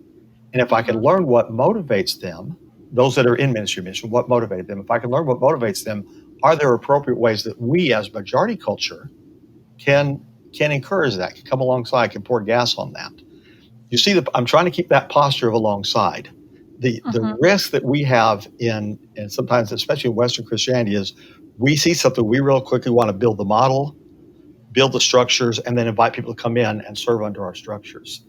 And if I can learn what motivates them, those that are in ministry and mission, what motivated them, if I can learn what motivates them, are there appropriate ways that we as majority culture can encourage that, can come alongside, can pour gas on that? You see, I'm trying to keep that posture of alongside. The risk that we have and sometimes, especially in Western Christianity, is we see something, we real quickly want to build the model, build the structures, and then invite people to come in and serve under our structures.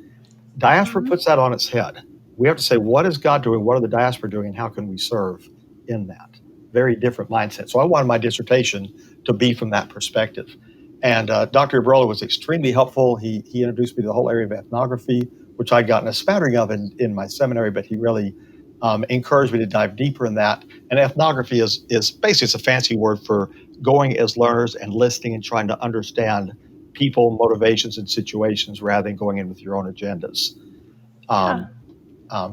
Diaspora puts that on its head. We have to say, what is God doing? What are the diaspora doing? And how can we serve in that? Very different mindset. So I wanted my dissertation to be from that perspective. And Dr. Ibrola was extremely helpful. He introduced me to the whole area of ethnography, which I'd gotten a smattering of in my seminary, but he really encouraged me to dive deeper in that. And ethnography is basically, it's a fancy word for going as learners and listening and trying to understand people, motivations, and situations rather than going in with your own agendas.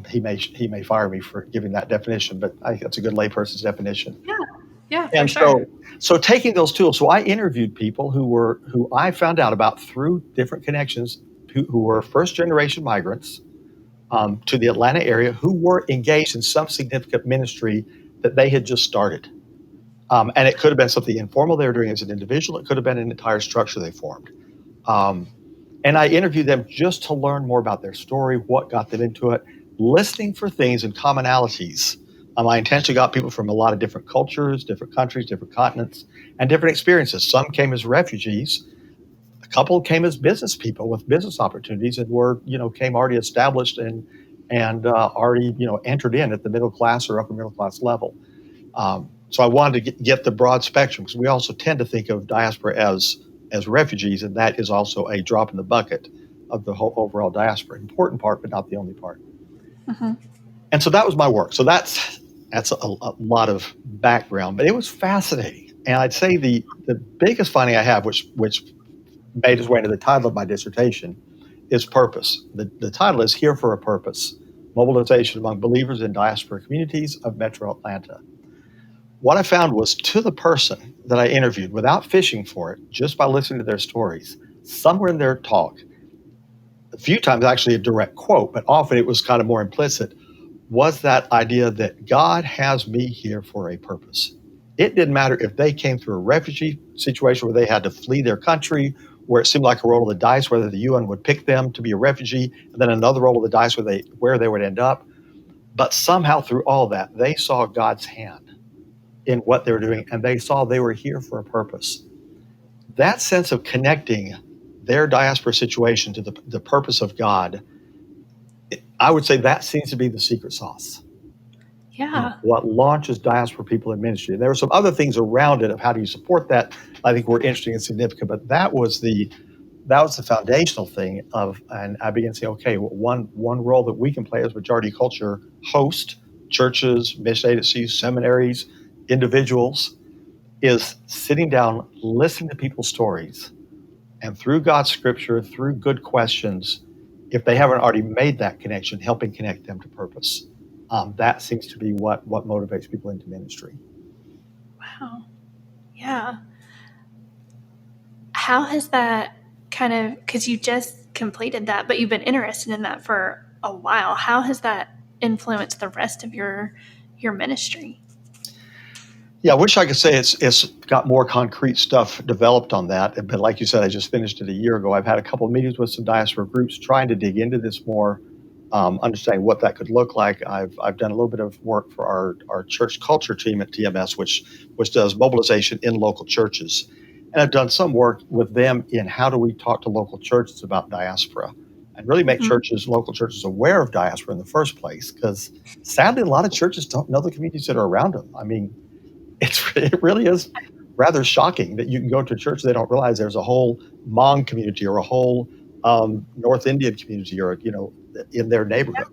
He may fire me for giving that definition, but I think that's a good layperson's definition. Yeah, and for sure. So taking those tools, so I interviewed people who I found out about through different connections, who were first generation migrants to the Atlanta area, who were engaged in some significant ministry that they had just started. And it could have been something informal they were doing as an individual. It could have been an entire structure they formed. And I interviewed them just to learn more about their story, what got them into it, listening for things and commonalities. I intentionally got people from a lot of different cultures, different countries, different continents, and different experiences. Some came as refugees. A couple came as business people with business opportunities and came already established and already, entered in at the middle class or upper middle class level. So I wanted to get the broad spectrum, because we also tend to think of diaspora as refugees, and that is also a drop in the bucket of the whole overall diaspora. Important part, but not the only part. And so that was my work. So that's a lot of background, but it was fascinating. And I'd say the biggest finding I have, which made its way into the title of my dissertation, is purpose. The title is Here for a Purpose: Mobilization Among Believers in Diaspora Communities of Metro Atlanta. What I found was, to the person that I interviewed, without fishing for it, just by listening to their stories, somewhere in their talk, a few times actually a direct quote, but often it was kind of more implicit, was that idea that God has me here for a purpose. It didn't matter if they came through a refugee situation where they had to flee their country, where it seemed like a roll of the dice whether the UN would pick them to be a refugee, and then another roll of the dice where they would end up. But somehow through all that, they saw God's hand in what they were doing, and they saw they were here for a purpose. That sense of connecting their diaspora situation to the purpose of God, I would say that seems to be the secret sauce. Yeah. What launches diaspora people in ministry. And there were some other things around it of how do you support that, I think were interesting and significant, but that was the foundational thing and I began to say, okay, one role that we can play as majority culture host, churches, mission agencies, seminaries, individuals, is sitting down, listening to people's stories, and through God's scripture, through good questions, if they haven't already made that connection, helping connect them to purpose. That seems to be what motivates people into ministry. Wow. Yeah. How has that kind of, because you just completed that, but you've been interested in that for a while, how has that influenced the rest of your ministry? Yeah, I wish I could say it's got more concrete stuff developed on that. But like you said, I just finished it a year ago. I've had a couple of meetings with some diaspora groups trying to dig into this more, understanding what that could look like. I've done a little bit of work for our church culture team at TMS, which does mobilization in local churches. And I've done some work with them in how do we talk to local churches about diaspora and really make local churches aware of diaspora in the first place. Because sadly, a lot of churches don't know the communities that are around them. I mean, it really is rather shocking that you can go to a church, they don't realize there's a whole Hmong community or a whole North Indian community or, in their neighborhood.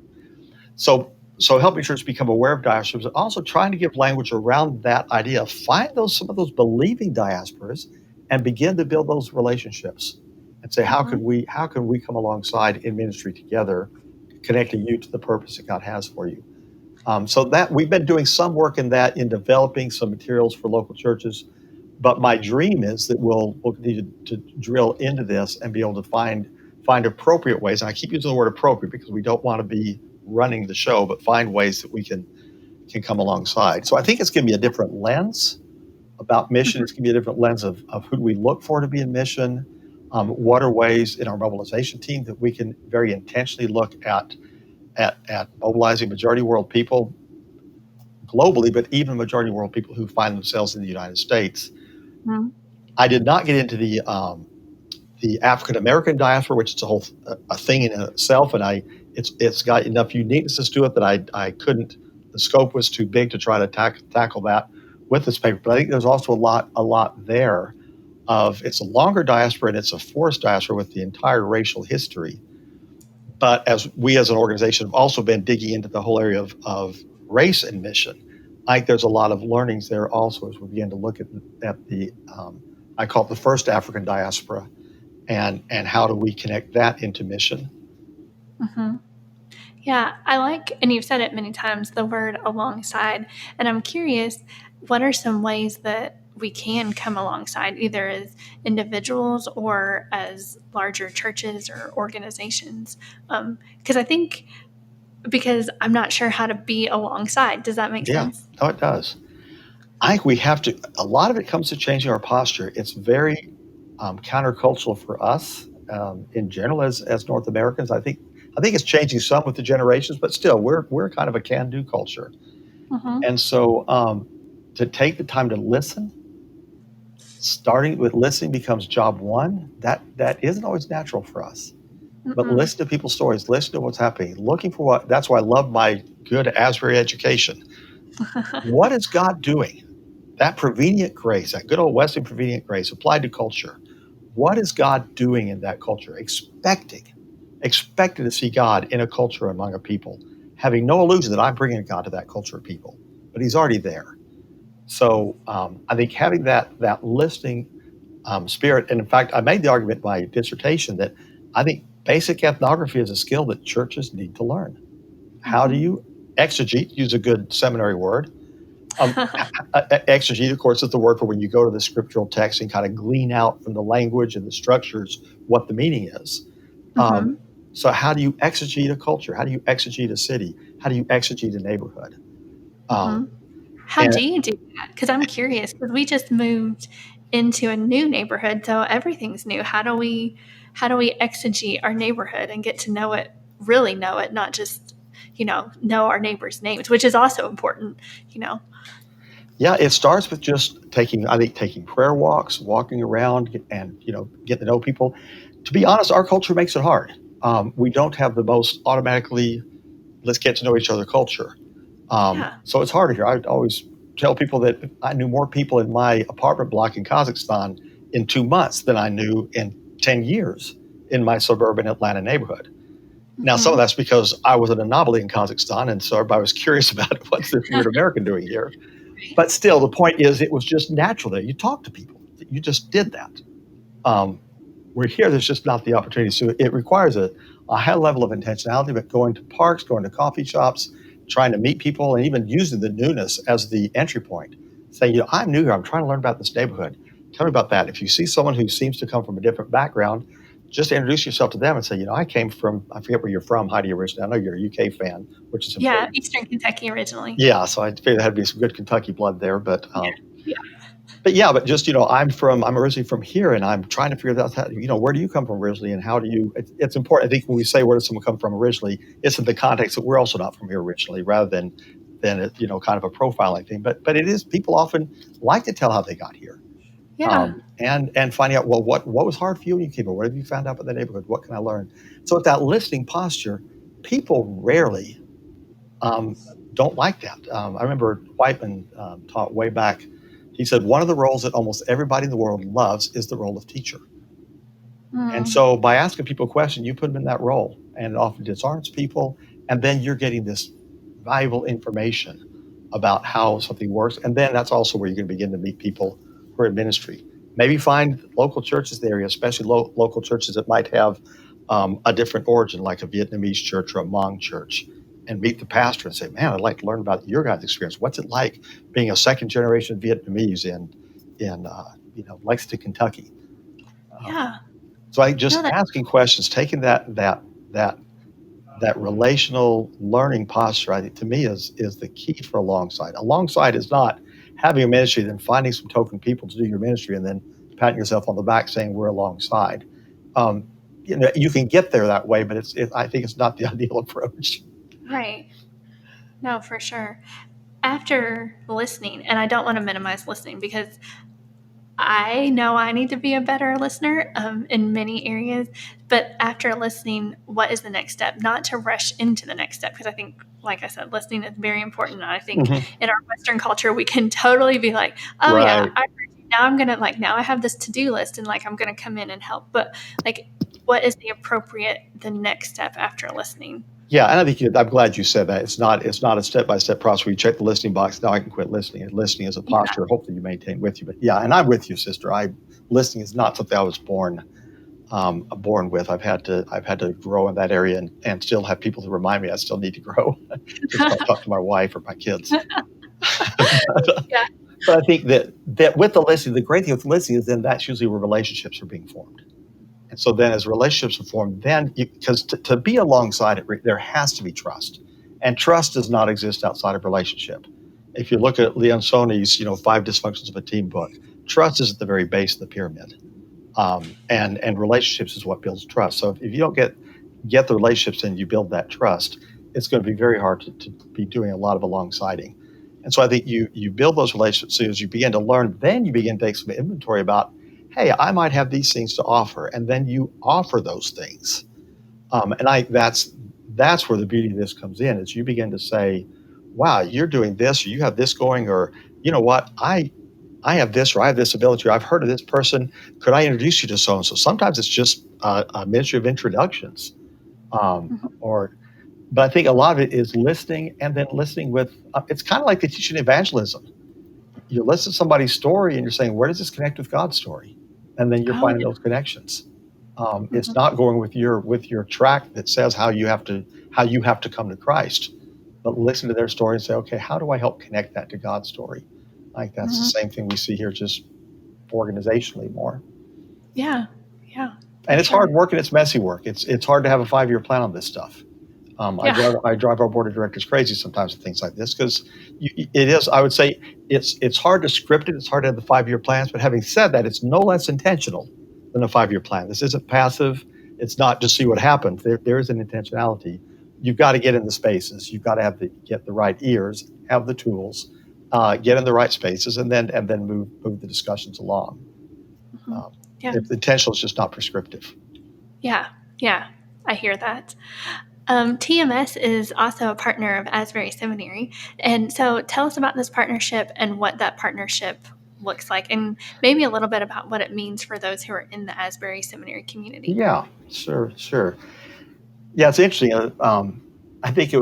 So helping churches become aware of diasporas, but also trying to give language around that idea. Find some of those believing diasporas and begin to build those relationships and say, how can we come alongside in ministry together, connecting you to the purpose that God has for you. So that we've been doing some work in developing some materials for local churches. But my dream is that we'll need to drill into this and be able to find appropriate ways. And I keep using the word appropriate because we don't want to be running the show, but find ways that we can come alongside. So I think it's going to be a different lens about mission. It's going to be a different lens of who do we look for to be in mission. What are ways in our mobilization team that we can very intentionally look at mobilizing majority world people globally, but even majority world people who find themselves in the United States. Mm-hmm. I did not get into the African American diaspora, which is a whole thing in itself, and it's got enough uniquenesses to it that I couldn't. The scope was too big to try to tackle that with this paper. But I think there's also a lot there. It's a longer diaspora and it's a forced diaspora with the entire racial history. But as an organization have also been digging into the whole area of race and mission, I think there's a lot of learnings there also as we begin to look at the I call it the first African diaspora, and how do we connect that into mission. Mm-hmm. Yeah, I like, and you've said it many times, the word alongside. And I'm curious, what are some ways that we can come alongside, either as individuals or as larger churches or organizations? Because I'm not sure how to be alongside. Does that make sense? Yeah, it does. I think we have to, a lot of it comes to changing our posture. It's very countercultural for us in general as North Americans. I think it's changing some with the generations, but still we're kind of a can-do culture. Mm-hmm. And so to take the time to listen, starting with listening becomes job one. That isn't always natural for us. Mm-mm. But listen to people's stories, listen to what's happening, looking for that's why I love my good Asbury education. What is God doing? That prevenient grace, that good old Wesleyan prevenient grace applied to culture. What is God doing in that culture? Expecting to see God in a culture among a people, having no illusion that I'm bringing God to that culture of people, but he's already there. So I think having that listening spirit, and in fact, I made the argument in my dissertation that I think basic ethnography is a skill that churches need to learn. How do you exegete, use a good seminary word. Exegete, of course, is the word for when you go to the scriptural text and kind of glean out from the language and the structures what the meaning is. Mm-hmm. So how do you exegete a culture? How do you exegete a city? How do you exegete a neighborhood? Mm-hmm. How do you do that? Because I'm curious, because we just moved into a new neighborhood, so everything's new. How do we exegete our neighborhood and get to know it, not just, know our neighbors' names, which is also important, Yeah, it starts with just taking prayer walks, walking around and, getting to know people. To be honest, our culture makes it hard. We don't have the most automatically, let's get to know each other culture. So it's harder here. I always tell people that I knew more people in my apartment block in Kazakhstan in 2 months than I knew in 10 years in my suburban Atlanta neighborhood. Mm-hmm. Now, some of that's because I was an anomaly in Kazakhstan, and so everybody was curious about what's this weird American doing here. But still, the point is, it was just natural there. You talk to people. You just did that. We're here, there's just not the opportunity. So it requires a high level of intentionality, but going to parks, going to coffee shops, trying to meet people, and even using the newness as the entry point. Saying, I'm new here, I'm trying to learn about this neighborhood. Tell me about that. If you see someone who seems to come from a different background, just introduce yourself to them and say, I came from, I forget where you're from, Heidi, originally. I know you're a UK fan, which is important. Yeah, Eastern Kentucky originally. Yeah, so I figured there had to be some good Kentucky blood there, but yeah. But just, I'm originally from here, and I'm trying to figure out how, where do you come from originally, and how do you, it's important. I think when we say, where does someone come from originally, it's in the context that we're also not from here originally, rather than kind of a profiling thing. But it is, people often like to tell how they got here. Yeah. And finding out, well, what was hard for you when you came here? What have you found out about the neighborhood? What can I learn? So with that listening posture, people rarely don't like that. I remember Whiteman taught way back. He said one of the roles that almost everybody in the world loves is the role of teacher. And so by asking people a question, you put them in that role, and it often disarms people. And then you're getting this valuable information about how something works. And then that's also where you're going to begin to meet people who are in ministry. Maybe find local churches in the area, especially local churches that might have a different origin, like a Vietnamese church or a Hmong church, and meet the pastor and say, man, I'd like to learn about your guys' experience. What's it like being a second generation Vietnamese in Lexington, Kentucky? So I just asking questions, taking that relational learning posture, I think, to me is the key for alongside. Alongside is not having a ministry, then finding some token people to do your ministry, and then patting yourself on the back saying we're alongside. You can get there that way, but I think it's not the ideal approach. Right. No, for sure. After listening, and I don't want to minimize listening because I know I need to be a better listener in many areas, but after listening, what is the next step? Not to rush into the next step, because I think, like I said, listening is very important. And I think in our Western culture, we can totally be like, oh right. Yeah, I heard you. Now I'm going to now I have this to-do list and I'm going to come in and help. But what is the next step after listening? Yeah, and I think I'm glad you said that. It's not a step-by-step process where you check the listening box. Now I can quit listening. And listening is a posture, hopefully you maintain with you. But yeah, and I'm with you, sister. Listening is not something I was born with. I've had to grow in that area, and still have people to remind me I still need to grow. Just don't talk to my wife or my kids. But I think that with the listening, the great thing with listening is then that's usually where relationships are being formed. And so then as relationships are formed, then because to be alongside it, there has to be trust. And trust does not exist outside of relationship. If you look at Leon Soni's, 5 Dysfunctions of a Team book, trust is at the very base of the pyramid. And relationships is what builds trust. So if you don't get the relationships and you build that trust, it's going to be very hard to be doing a lot of alongsiding. And so I think you build those relationships. So as you begin to learn, then you begin to take some inventory about, hey, I might have these things to offer, and then you offer those things. That's where the beauty of this comes in, is you begin to say, wow, you're doing this, or you have this going, or you know what, I have this, or I have this ability, or I've heard of this person. Could I introduce you to so-and-so? Sometimes it's just a ministry of introductions. But I think a lot of it is listening, and then listening with, it's kind of like the teaching evangelism. You listen to somebody's story and you're saying, where does this connect with God's story? And then you're finding those connections. It's not going with your track that says how you have to come to Christ, but listen to their story and say, okay, how do I help connect that to God's story? Like that's the same thing we see here, just organizationally more. Yeah. And it's hard work and it's messy work. It's hard to have a 5-year plan on this stuff. I drive our board of directors crazy sometimes with things like this, because it is, I would say, it's hard to script it. It's hard to have the 5-year plans. But having said that, it's no less intentional than a 5-year plan. This isn't passive. It's not just see what happens. There is an intentionality. You've got to get in the spaces. You've got to get the right ears, have the tools, get in the right spaces, and then move the discussions along. The intentional is just not prescriptive. Yeah, I hear that. TMS is also a partner of Asbury Seminary. And so tell us about this partnership and what that partnership looks like, and maybe a little bit about what it means for those who are in the Asbury Seminary community. Yeah, sure. Yeah, it's interesting. I think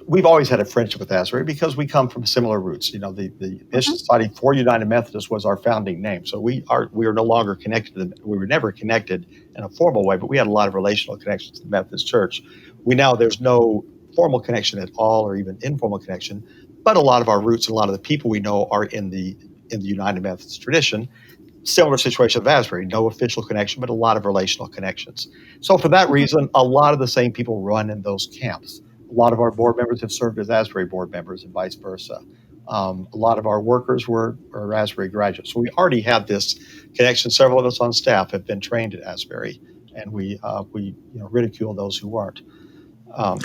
we've always had a friendship with Asbury because we come from similar roots. The Mission Society for United Methodists was our founding name. So we are no longer connected to them. We were never connected in a formal way, but we had a lot of relational connections to the Methodist Church. There's no formal connection at all or even informal connection, but a lot of our roots and a lot of the people we know are in the United Methodist tradition. Similar situation of Asbury, no official connection, but a lot of relational connections. So for that reason, a lot of the same people run in those camps. A lot of our board members have served as Asbury board members and vice versa. A lot of our workers are Asbury graduates. So we already have this connection. Several of us on staff have been trained at Asbury, and we ridicule those who weren't. Well,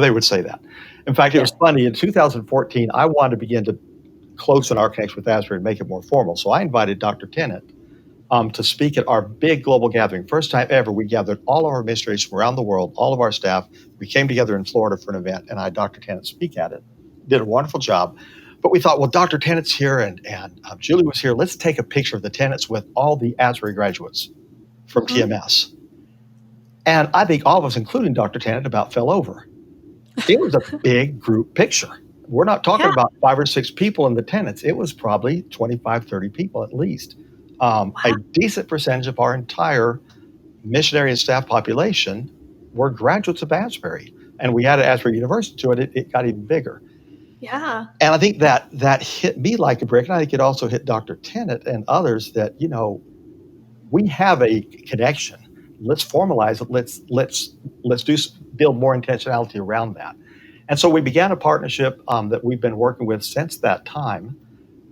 they would say that. In fact, it was funny. In 2014, I wanted to begin to close in our connection with Asbury and make it more formal. So I invited Dr. Tennant to speak at our big global gathering. First time ever, we gathered all of our missionaries from around the world, all of our staff. We came together in Florida for an event, and I had Dr. Tennant speak at it. Did a wonderful job. But we thought, well, Dr. Tennant's here, and Julie was here. Let's take a picture of the Tennants with all the Asbury graduates from TMS. And I think all of us, including Dr. Tennant, about fell over. It was a big group picture. We're not talking about 5 or 6 people in the Tennants. It was probably 25, 30 people at least. A decent percentage of our entire missionary and staff population were graduates of Asbury. And we added Asbury University to it. It got even bigger. Yeah. And I think that hit me like a brick. And I think it also hit Dr. Tennant and others that, we have a connection. Let's formalize it. Let's build more intentionality around that. And so we began a partnership that we've been working with since that time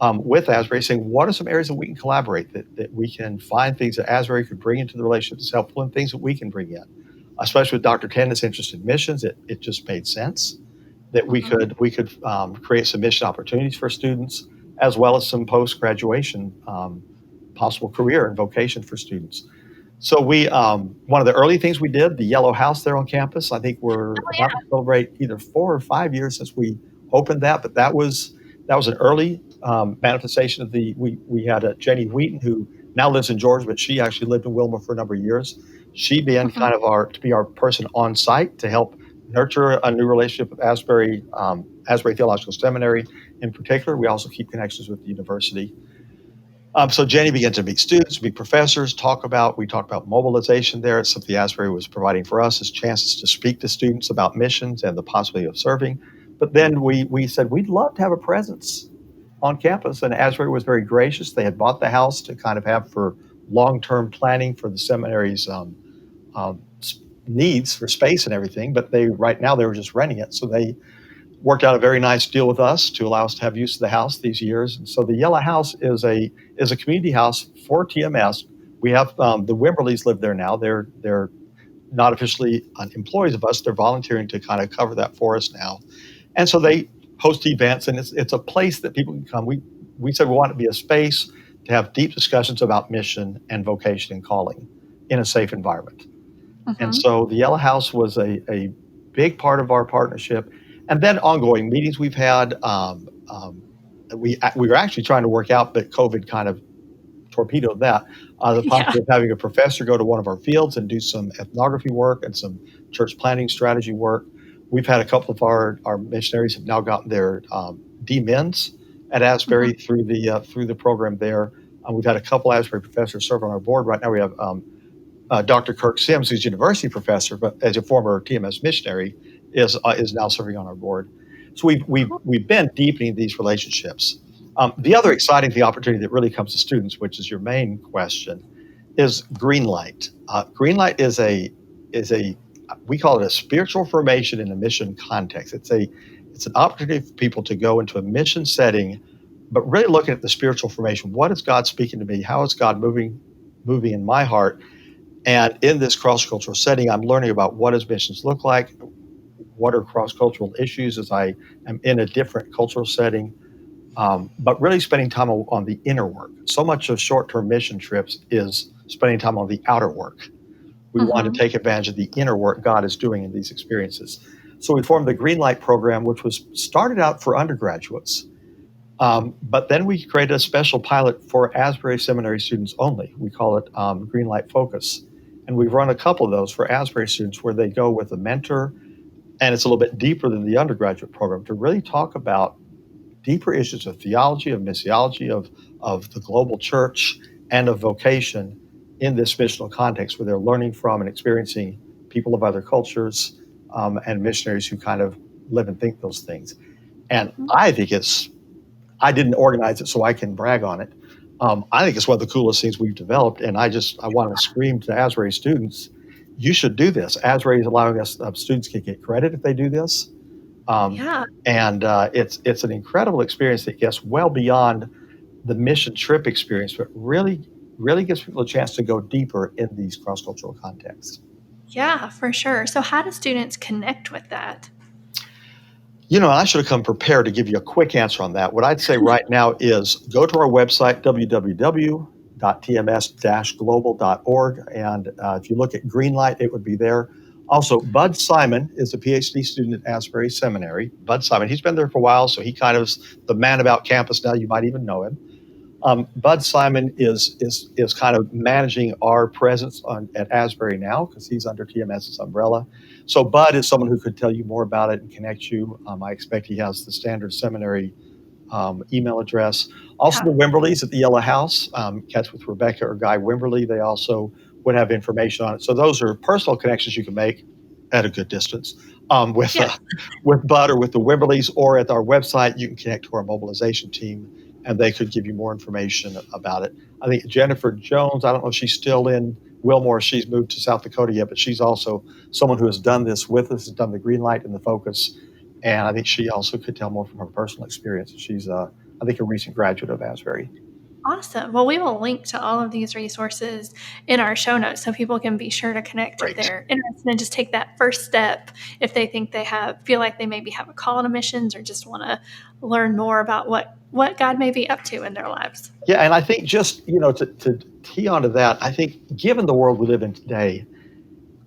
with Asbury, saying, what are some areas that we can collaborate, that we can find things that Asbury could bring into the relationship that's helpful and things that we can bring in. Especially with Dr. Tennant's interest in missions, it just made sense that we could create some mission opportunities for students, as well as some post-graduation possible career and vocation for students. So we, one of the early things we did, the Yellow House there on campus, I think we're about to celebrate either 4 or 5 years since we opened that, but that was an early manifestation of we had Jenny Wheaton, who now lives in Georgia, but she actually lived in Wilmore for a number of years. She began kind of to be our person on site to help nurture a new relationship with Asbury Theological Seminary in particular. We also keep connections with the university. So Jenny began to meet students, meet professors, we talked about mobilization there. It's something Asbury was providing for us as chances to speak to students about missions and the possibility of serving. But then we said, we'd love to have a presence on campus. And Asbury was very gracious. They had bought the house to kind of have for long-term planning for the seminary's needs for space and everything. But right now they were just renting it. So they worked out a very nice deal with us to allow us to have use of the house these years. And so the Yellow House is a community house for TMS. We have the Wimberleys live there now. They're not officially employees of us. They're volunteering to kind of cover that for us now. And so they host events, and it's a place that people can come. We said we want it to be a space to have deep discussions about mission and vocation and calling in a safe environment. And so the Yellow House was a big part of our partnership. And then ongoing meetings we've had, we were actually trying to work out, but COVID kind of torpedoed that. The possibility of having a professor go to one of our fields and do some ethnography work and some church planning strategy work. We've had a couple of our missionaries have now gotten their D-Mins at Asbury through the program there. We've had a couple Asbury professors serve on our board. Right now we have Dr. Kirk Sims, who's a university professor, but as a former TMS missionary, is now serving on our board. So we've been deepening these relationships. The other exciting opportunity that really comes to students, which is your main question, is Greenlight. Greenlight is we call it a spiritual formation in a mission context. It's an opportunity for people to go into a mission setting, but really looking at the spiritual formation. What is God speaking to me? How is God moving in my heart? And in this cross-cultural setting, I'm learning about what does missions look like, what are cross-cultural issues as I am in a different cultural setting, but really spending time on the inner work. So much of short-term mission trips is spending time on the outer work. We want to take advantage of the inner work God is doing in these experiences. So we formed the Greenlight program, which was started out for undergraduates. But then we created a special pilot for Asbury Seminary students only. We call it Greenlight Focus. And we've run a couple of those for Asbury students where they go with a mentor and it's a little bit deeper than the undergraduate program, to really talk about deeper issues of theology, of missiology, of the global church, and of vocation in this missional context where they're learning from and experiencing people of other cultures, and missionaries who kind of live and think those things. And I think I didn't organize it so I can brag on it. I think it's one of the coolest things we've developed. And I want to scream to Asbury students, you should do this. Asbury is allowing us, students can get credit if they do this. Yeah. And it's an incredible experience that gets well beyond the mission trip experience, but really gives people a chance to go deeper in these cross-cultural contexts. Yeah, for sure. So how do students connect with that? I should have come prepared to give you a quick answer on that. What I'd say right now is go to our website, www.tms-global.org. And if you look at Greenlight, it would be there. Also, Bud Simon is a PhD student at Asbury Seminary. Bud Simon, he's been there for a while, so he kind of is the man about campus now. You might even know him. Bud Simon is kind of managing our presence at Asbury now because he's under TMS's umbrella. So Bud is someone who could tell you more about it and connect you. I expect he has the standard seminary email address. Also, the Wimberleys at the Yellow House, catch with Rebecca or Guy Wimberly. They also would have information on it. So those are personal connections you can make at a good distance with Bud or with the Wimberleys, or at our website, you can connect to our mobilization team and they could give you more information about it. I think Jennifer Jones, I don't know if she's still in Wilmore, she's moved to South Dakota yet, but she's also someone who has done this with us, has done the Greenlight and the Focus. And I think she also could tell more from her personal experience. She's, I think, a recent graduate of Asbury. Awesome. Well, we will link to all of these resources in our show notes so people can be sure to connect if they're interested and just take that first step if they think they feel like they maybe have a call to missions or just want to learn more about what God may be up to in their lives. Yeah, and I think just, to tee onto that, I think given the world we live in today,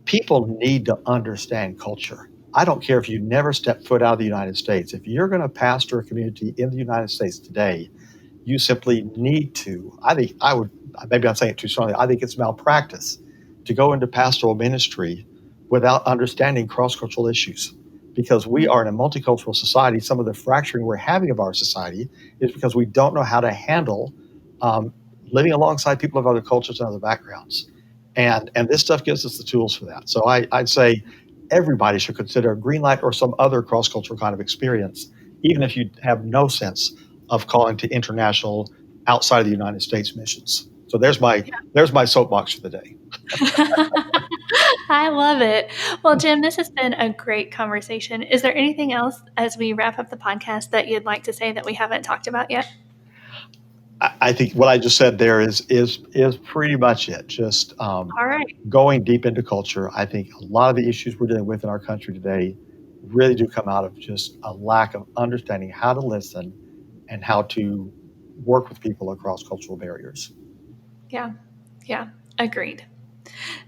people need to understand culture. I don't care if you never step foot out of the United States. If you're going to pastor a community in the United States today, you simply need to. Maybe I'm saying it too strongly, I think it's malpractice to go into pastoral ministry without understanding cross-cultural issues, because we are in a multicultural society. Some of the fracturing we're having of our society is because we don't know how to handle living alongside people of other cultures and other backgrounds. And this stuff gives us the tools for that. So I'd say everybody should consider Greenlight or some other cross-cultural kind of experience, even if you have no sense of calling to international outside of the United States missions. So there's my soapbox for the day. I love it. Well, Jim, this has been a great conversation. Is there anything else as we wrap up the podcast that you'd like to say that we haven't talked about yet? I think what I just said there is pretty much it. Just all right. Going deep into culture. I think a lot of the issues we're dealing with in our country today really do come out of just a lack of understanding how to listen and how to work with people across cultural barriers. Yeah, agreed.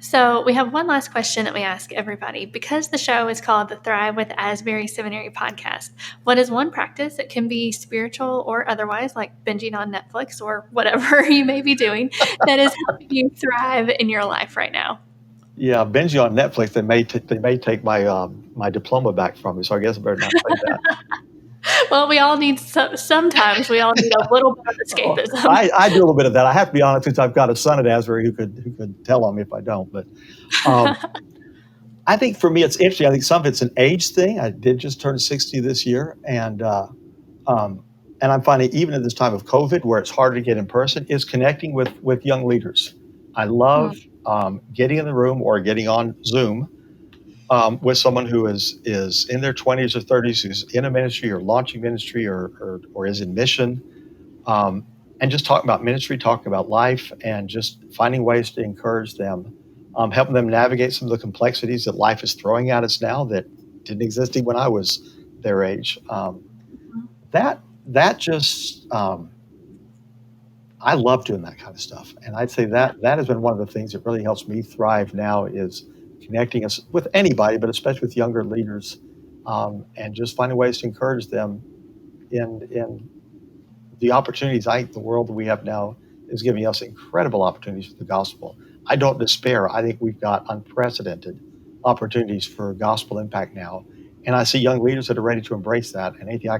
So we have one last question that we ask everybody. Because the show is called the Thrive with Asbury Seminary podcast, what is one practice that can be spiritual or otherwise, like binging on Netflix or whatever you may be doing, that is helping you thrive in your life right now? Yeah, binging on Netflix, they may take my diploma back from me, so I guess I better not say that. Well, we all need sometimes we all need a little bit of escapism. I do a little bit of that. I have to be honest, since I've got a son at Asbury who could tell on me if I don't. But I think for me it's interesting. I think some of it's an age thing. I did just turn 60 this year, and I'm finding even at this time of COVID, where it's harder to get in person, is connecting with young leaders. I love getting in the room or getting on Zoom with someone who is in their 20s or 30s, who's in a ministry or launching ministry or is in mission, and just talking about ministry, talking about life, and just finding ways to encourage them, helping them navigate some of the complexities that life is throwing at us now that didn't exist even when I was their age. That just I love doing that kind of stuff, and I'd say that has been one of the things that really helps me thrive now, is connecting us with anybody, but especially with younger leaders, and just finding ways to encourage them in the opportunities. I think the world that we have now is giving us incredible opportunities for the gospel. I don't despair. I think we've got unprecedented opportunities for gospel impact now. And I see young leaders that are ready to embrace that. And anything I